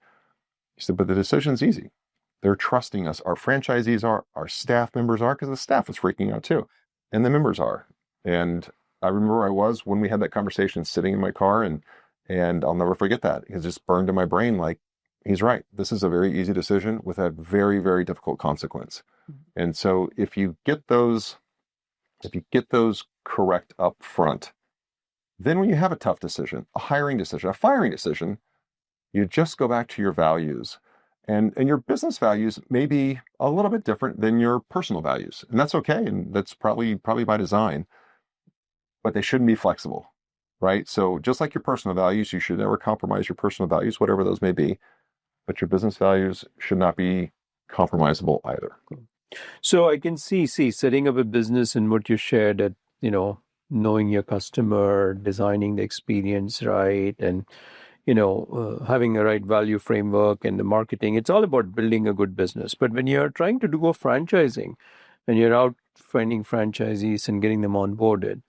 He said, but the decision's easy. They're trusting us. Our franchisees are, our staff members are, because the staff is freaking out too. And the members are. And I remember where I was when we had that conversation, sitting in my car, and I'll never forget that. It just burned in my brain like, he's right. This is a very easy decision with a very, very difficult consequence. And so if you get those correct up front, then when you have a tough decision, a hiring decision, a firing decision, you just go back to your values. And your business values may be a little bit different than your personal values. And that's okay. And that's probably by design, but they shouldn't be flexible, right? So just like your personal values, you should never compromise your personal values, whatever those may be. But your business values should not be compromisable either. So I can see setting up a business and what you shared, that, knowing your customer, designing the experience right, and, having a right value framework and the marketing. It's all about building a good business. But when you're trying to do a franchising and you're out finding franchisees and getting them onboarded,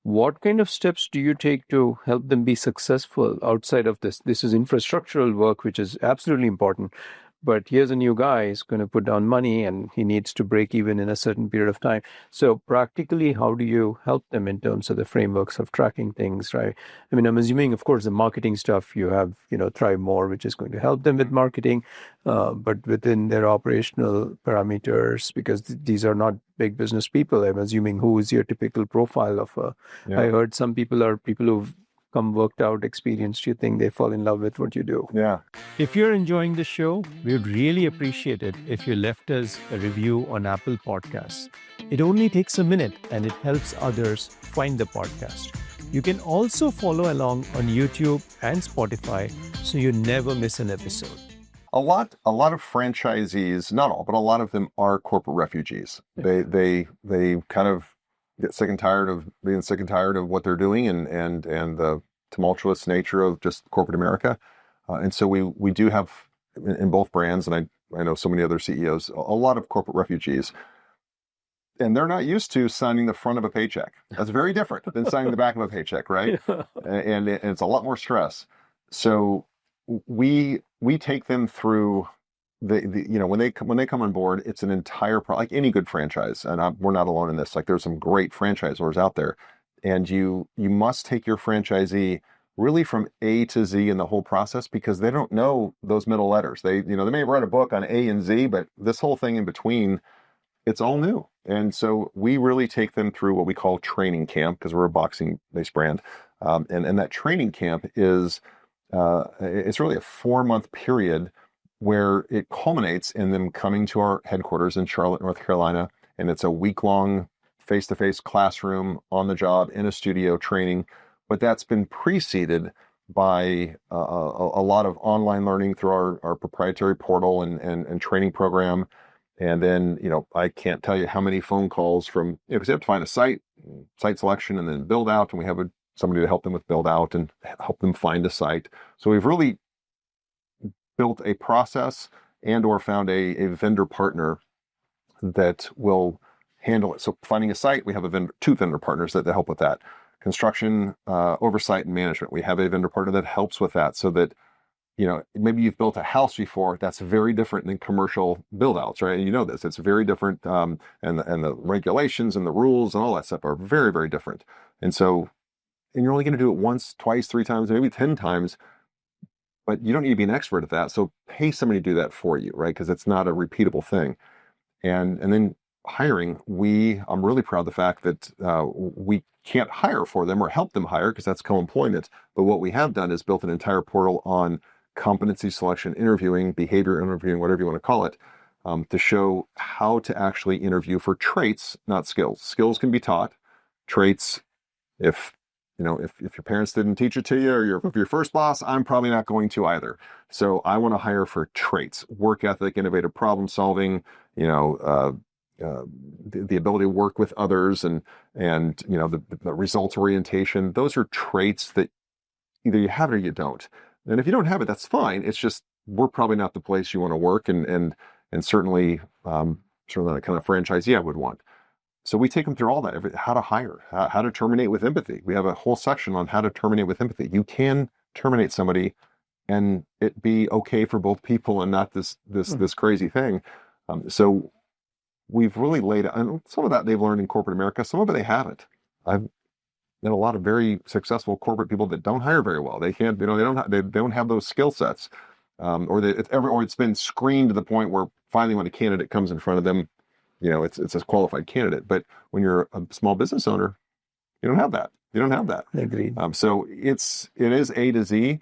what kind of steps do you take to help them be successful outside of this? This is infrastructural work, which is absolutely important. But here's a new guy, he's going to put down money and he needs to break even in a certain period of time. So practically, how do you help them in terms of the frameworks of tracking things, right? I mean, I'm assuming, of course, the marketing stuff you have, Thrive More, which is going to help them with marketing, but within their operational parameters, because these are not big business people. I'm assuming, who is your typical profile of Yeah. I heard some people are people who've come worked out, experienced. You think they fall in love with what you do. Yeah. If you're enjoying the show, we would really appreciate it if you left us a review on Apple Podcasts. It only takes a minute and it helps others find the podcast. You can also follow along on YouTube and Spotify so you never miss an episode. A lot of franchisees, not all, but a lot of them are corporate refugees. They kind of get sick and tired of being sick and tired of what they're doing and the tumultuous nature of just corporate America. And so we do have in both brands, and I know so many other CEOs, a lot of corporate refugees. And they're not used to signing the front of a paycheck. That's very different than signing the back of a paycheck, right? Yeah. And it's a lot more stress. So we take them through when they come on board, it's an entire like any good franchise, and we're not alone in this. Like, there's some great franchisors out there, and you must take your franchisee really from A to Z in the whole process, because they don't know those middle letters. They may write a book on A and Z, but this whole thing in between, it's all new. And so we really take them through what we call training camp, because we're a boxing-based brand, and that training camp is it's really a 4-month period where it culminates in them coming to our headquarters in Charlotte, North Carolina, and it's a week-long face-to-face classroom, on the job, in a studio training. But that's been preceded by a lot of online learning through our proprietary portal and training program. And then, I can't tell you how many phone calls from, because you have to find a site selection, and then build out, and we have somebody to help them with build out and help them find a site. So we've really built a process and or found a vendor partner that will handle it. So finding a site, we have two vendor partners that help with that. Construction, oversight, and management. We have a vendor partner that helps with that, so that, maybe you've built a house before. That's very different than commercial build outs, right? And you know this, it's very different. And the regulations and the rules and all that stuff are very, very different. And you're only going to do it once, twice, 3 times, maybe 10 times. But you don't need to be an expert at that. So pay somebody to do that for you, right? Because it's not a repeatable thing. And then hiring, I'm really proud of the fact that we can't hire for them or help them hire, because that's co-employment. But what we have done is built an entire portal on competency selection, interviewing, behavior interviewing, whatever you want to call it, to show how to actually interview for traits, not skills. Skills can be taught. Traits, if if your parents didn't teach it to you, or your first boss, I'm probably not going to either. So I want to hire for traits: work ethic, innovative problem solving, the ability to work with others, and the results orientation. Those are traits that either you have it or you don't. And if you don't have it, that's fine. It's just, we're probably not the place you want to work, and certainly the kind of franchisee I would want. So we take them through all that: how to hire, how to terminate with empathy. We have a whole section on how to terminate with empathy. You can terminate somebody and it be okay for both people, and not this crazy thing. So we've really laid out, and some of that they've learned in corporate America, some of it they haven't. I've met a lot of very successful corporate people that don't hire very well. They can't, they don't have those skill sets, or it's been screened to the point where finally when a candidate comes in front of them, it's a qualified candidate. But when you're a small business owner, you don't have that. You don't have that. Agreed. So it is A to Z,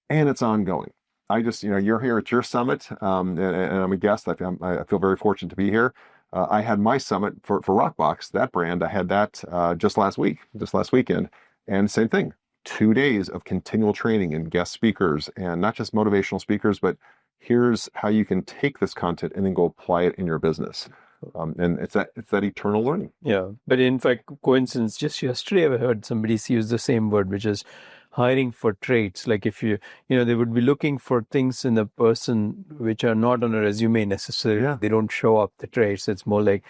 and it's ongoing. I just, you're here at your summit, and I'm a guest. I feel very fortunate to be here. I had my summit for RockBox, that brand. I had that just last weekend, and same thing. 2 days of continual training and guest speakers, and not just motivational speakers, but here's how you can take this content and then go apply it in your business. And it's that eternal learning. Yeah, but in fact, coincidence, just yesterday I heard somebody use the same word, which is hiring for traits. Like if they would be looking for things in a person which are not on a resume necessarily. Yeah. They don't show up the traits. It's more like,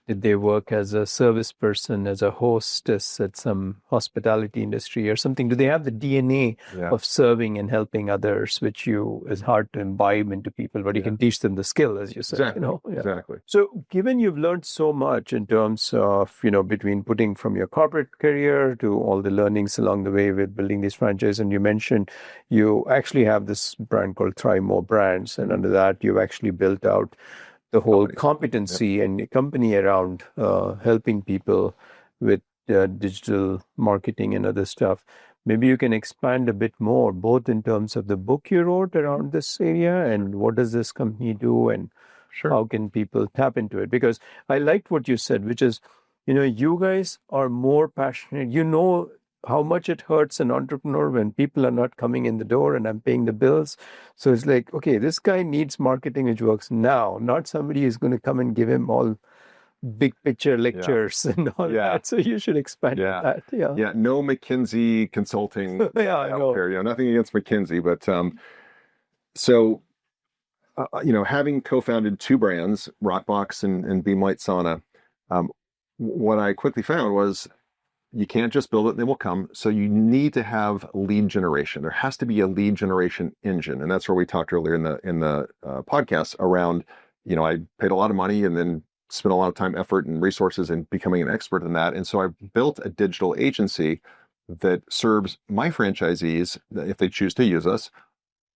did they work as a service person, as a hostess at some hospitality industry or something? Do they have the DNA of serving and helping others, which is hard to imbibe into people, but you can teach them the skill, as you said. Exactly. Exactly. So given you've learned so much in terms of, between putting from your corporate career to all the learnings along the way with building these franchises, and you mentioned you actually have this brand called Thrive More Brands, and under that you've actually built out the whole competency and a company around helping people with digital marketing and other stuff. Maybe you can expand a bit more, both in terms of the book you wrote around this area and what does this company do, and how can people tap into it? Because I liked what you said, which is, you guys are more passionate. How much it hurts an entrepreneur when people are not coming in the door and I'm paying the bills. So it's like, okay, this guy needs marketing which works now, not somebody who's going to come and give him all big picture lectures and all that. So you should expand that. Yeah. No McKinsey consulting. I know. Here. Nothing against McKinsey, but having co-founded 2 brands, RockBox and Beamlight Sauna, what I quickly found was, you can't just build it and they will come. So you need to have lead generation. There has to be a lead generation engine. And that's where we talked earlier in the podcast around, I paid a lot of money and then spent a lot of time, effort, and resources in becoming an expert in that. And so I built a digital agency that serves my franchisees if they choose to use us,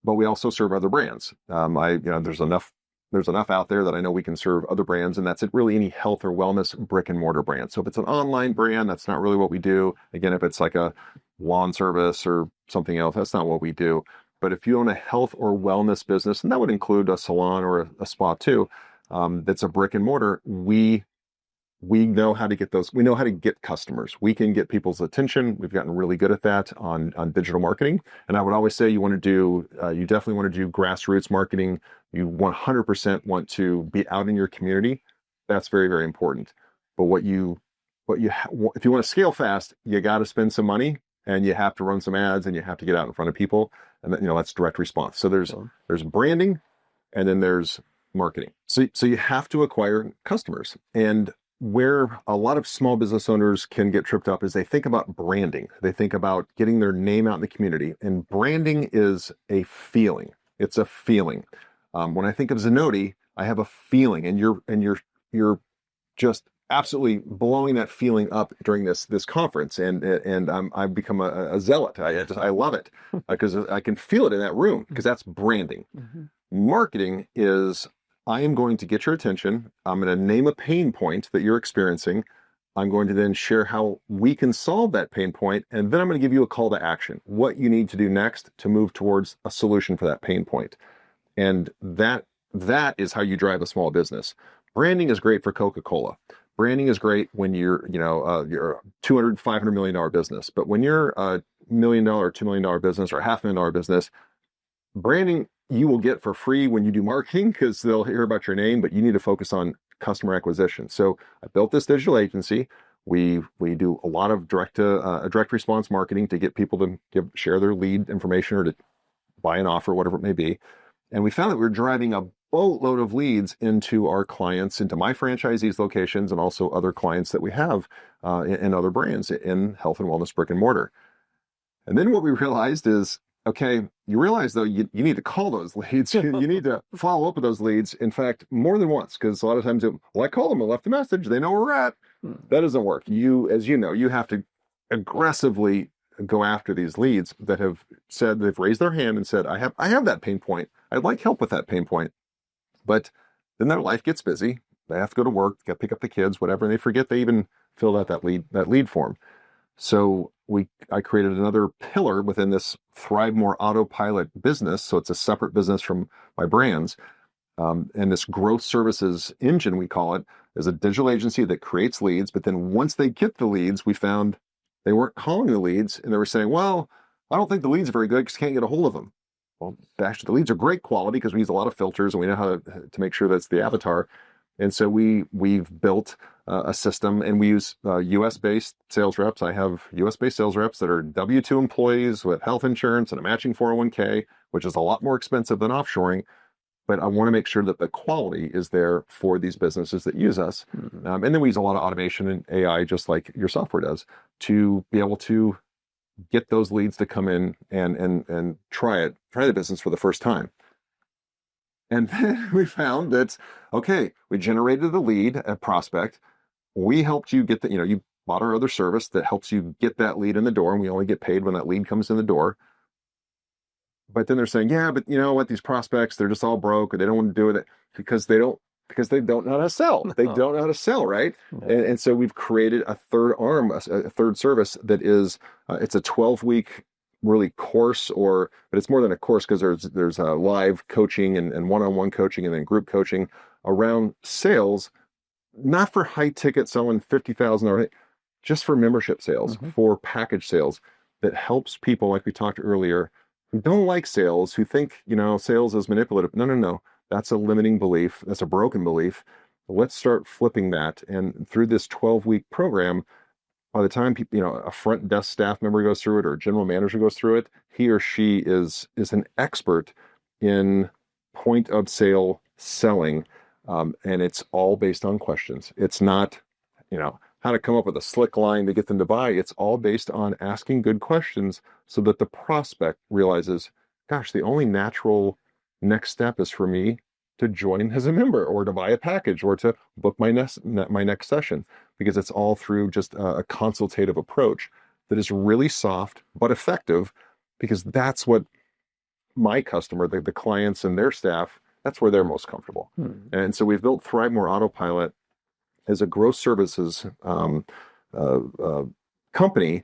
but we also serve other brands. There's enough out there that I know we can serve other brands, and that's it. Really, any health or wellness brick and mortar brand. So if it's an online brand, that's not really what we do. Again, if it's like a lawn service or something else, that's not what we do. But if you own a health or wellness business, and that would include a salon or a spa too, that's a brick and mortar, we know how to get those. We know how to get customers. We can get people's attention. We've gotten really good at that on digital marketing. And I would always say you definitely want to do grassroots marketing. You 100% want to be out in your community. That's very, very important. But if you want to scale fast, you got to spend some money, and you have to run some ads, and you have to get out in front of people. And that's direct response. So there's branding, and then there's marketing. So you have to acquire customers. And where a lot of small business owners can get tripped up is they think about branding. They think about getting their name out in the community. And branding is a feeling. It's a feeling. When I think of Zenoti, I have a feeling, and you're just absolutely blowing that feeling up during this conference, and I've become a zealot. I love it because I can feel it in that room, because that's branding. Mm-hmm. Marketing is, I am going to get your attention. I'm going to name a pain point that you're experiencing. I'm going to then share how we can solve that pain point, and then I'm going to give you a call to action, what you need to do next to move towards a solution for that pain point. And that is how you drive a small business. Branding is great for Coca-Cola, branding is great when you're a $200, $500 million business. But when you're a $1 million, $2 million business or a $500,000 business, branding you will get for free when you do marketing because they'll hear about your name, but you need to focus on customer acquisition. So I built this digital agency. We do a lot of direct response marketing to get people to share their lead information or to buy an offer, whatever it may be. And we found that we were driving a boatload of leads into our clients, into my franchisees' locations, and also other clients that we have in other brands in health and wellness brick and mortar. And then what we realized is, okay, you realize though you need to call those leads. You need to follow up with those leads. In fact, more than once, because a lot of times, I call them, I left a message, they know where we're at. That doesn't work. As you know, you have to aggressively go after these leads that have said, they've raised their hand and said, I have that pain point. I'd like help with that pain point. But then their life gets busy. They have to go to work, got to pick up the kids, whatever, and they forget they even filled out that lead form. So I created another pillar within this Thrive More Autopilot business. So it's a separate business from my brands. And this growth services engine, we call it, is a digital agency that creates leads. But then once they get the leads, we found they weren't calling the leads and they were saying, well, I don't think the leads are very good because I can't get a hold of them. Well, actually, the leads are great quality because we use a lot of filters and we know how to make sure that's the avatar. And so we've built a system, and we use U.S.-based sales reps. I have U.S.-based sales reps that are W-2 employees with health insurance and a matching 401k, which is a lot more expensive than offshoring. But I want to make sure that the quality is there for these businesses that use us. Mm-hmm. And then we use a lot of automation and AI, just like your software does, to be able to get those leads to come in and try the business for the first time. And then we found that, okay, we generated the lead, a prospect. We helped you get you bought our other service that helps you get that lead in the door, and we only get paid when that lead comes in the door. But then they're saying, yeah, but you know what, these prospects, they're just all broke, or they don't want to do it because they don't know how to sell. They don't know how to sell, right? Yeah. And so we've created a third arm, a third service that is, it's a 12-week really course, but it's more than a course because there's live coaching and one-on-one coaching and then group coaching around sales, not for high ticket selling $50,000, just for membership sales, mm-hmm. for package sales that helps people, like we talked earlier, who don't like sales, who think, sales is manipulative. No. That's a limiting belief. That's a broken belief. Let's start flipping that. And through this 12-week program, by the time a front desk staff member goes through it or a general manager goes through it, he or she is an expert in point of sale selling. And it's all based on questions. It's not, how to come up with a slick line to get them to buy. It's all based on asking good questions so that the prospect realizes, gosh, the only natural next step is for me to join as a member or to buy a package or to book my next session, because it's all through just a consultative approach that is really soft but effective, because that's what my customer, the clients and their staff, that's where they're most comfortable. And so we've built Thrive More Autopilot as a growth services company,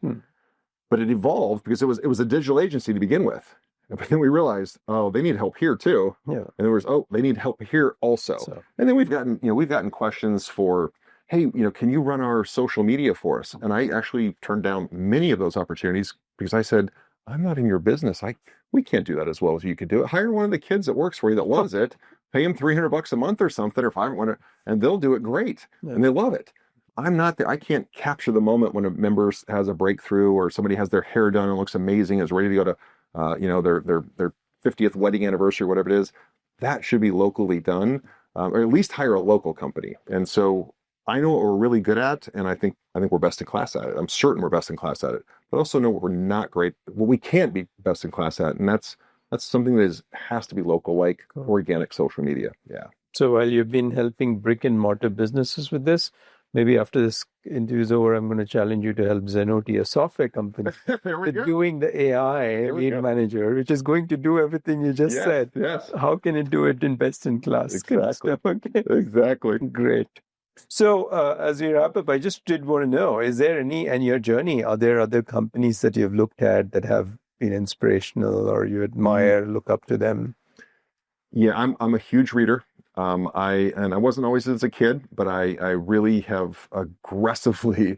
but it evolved because it was a digital agency to begin with. But then we realized, they need help here too. Yeah. And there was, they need help here also. And then we've gotten questions for, hey, can you run our social media for us? And I actually turned down many of those opportunities because I said, I'm not in your business. We can't do that as well as you could do it. Hire one of the kids that works for you that loves it. Pay them $300 a month or something, or $500, and they'll do it great. Yeah. And they love it. I'm not there. I can't capture the moment when a member has a breakthrough or somebody has their hair done and looks amazing, is ready to go to their 50th wedding anniversary, whatever it is. That should be locally done, or at least hire a local company. And so I know what we're really good at, and I think we're best in class at it. I'm certain we're best in class at it, but I also know what we're not great, what we can't be best in class at, and that's something that has to be local, like organic social media. Yeah. So while you've been helping brick and mortar businesses with this, maybe after this interview is over, I'm going to challenge you to help Zenoti, a software company, with doing the AI lead manager, which is going to do everything you just said. Yes. How can it do it in best in class? Exactly. Okay. Exactly. Great. So as we wrap up, I just did want to know, is there in your journey, are there other companies that you've looked at that have been inspirational or you admire, look up to them? Yeah, I'm a huge reader. I wasn't always as a kid, but I really have aggressively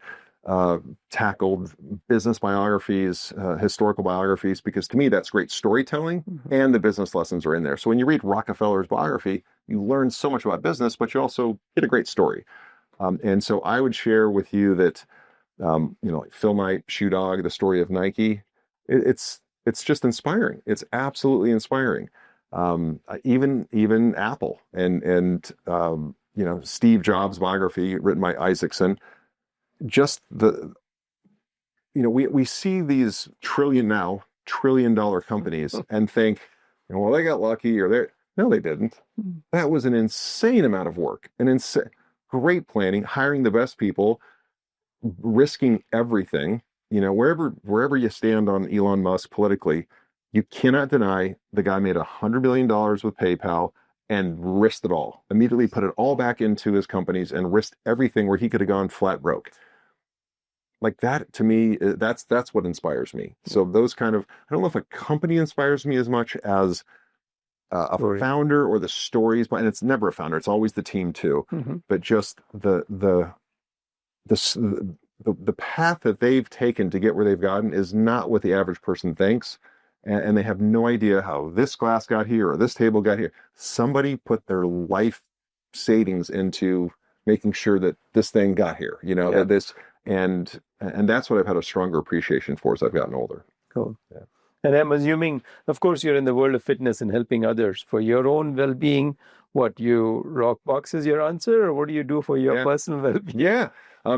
tackled business biographies, historical biographies, because to me that's great storytelling, and the business lessons are in there. So when you read Rockefeller's biography, you learn so much about business, but you also get a great story. And so I would share with you that, like Phil Knight, Shoe Dog, the story of Nike, it's just inspiring. It's absolutely inspiring. Even Apple and Steve Jobs' biography written by Isaacson. Just we see these trillion-dollar companies and think, well, they got lucky, no, they didn't. That was an insane amount of work, great planning, hiring the best people, risking everything. Wherever you stand on Elon Musk politically, you cannot deny the guy made $100 million with PayPal and risked it all. Immediately put it all back into his companies and risked everything where he could have gone flat broke. Like that, to me, that's what inspires me. So those I don't know if a company inspires me as much as a founder or the stories, and it's never a founder; it's always the team too. But just the path that they've taken to get where they've gotten is not what the average person thinks, and they have no idea how this glass got here or this table got here. Somebody put their life savings into making sure that this thing got here. And that's what I've had a stronger appreciation for as I've gotten older. Cool. Yeah. And I'm assuming, of course, you're in the world of fitness and helping others for your own well-being. RockBox is your answer, or what do you do for your personal well-being? Yeah.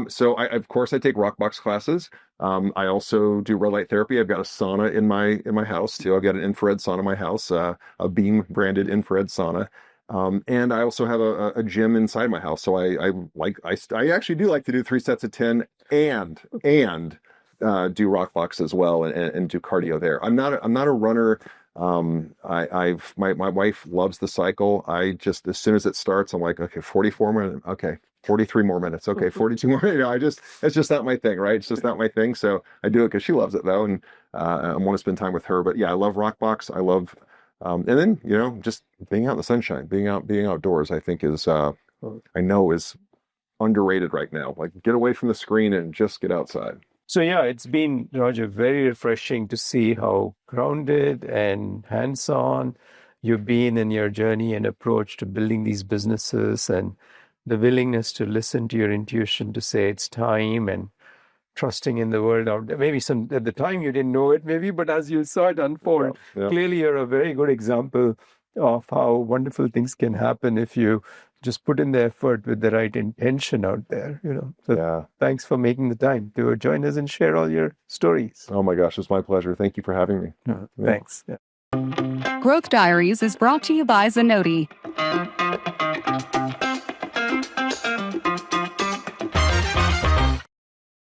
So I take RockBox classes. I also do red light therapy. I've got a sauna in my house too. I've got an infrared sauna in my house, a Beam branded infrared sauna. And I also have a gym inside my house. So I actually do like to do 3 sets of 10 and do RockBox as well and do cardio there. I'm not a runner. My wife loves the cycle. I just, as soon as it starts, I'm like, okay, 44 minutes. Okay. 43 more minutes. Okay. 42 more. It's just not my thing, right? It's just not my thing. So I do it because she loves it though. And, I want to spend time with her, but yeah, I love RockBox. I love, and then, just being out in the sunshine, being outdoors, I think is underrated right now. Like, get away from the screen and just get outside. So yeah, it's been, Roger, very refreshing to see how grounded and hands-on you've been in your journey and approach to building these businesses, and the willingness to listen to your intuition to say it's time, and trusting in the world out there. Maybe at the time you didn't know it, maybe, but as you saw it unfold, clearly you're a very good example of how wonderful things can happen if you just put in the effort with the right intention out there. So thanks for making the time to join us and share all your stories. Oh my gosh, it's my pleasure. Thank you for having me. Thanks. Yeah. Growth Diaries is brought to you by Zenoti.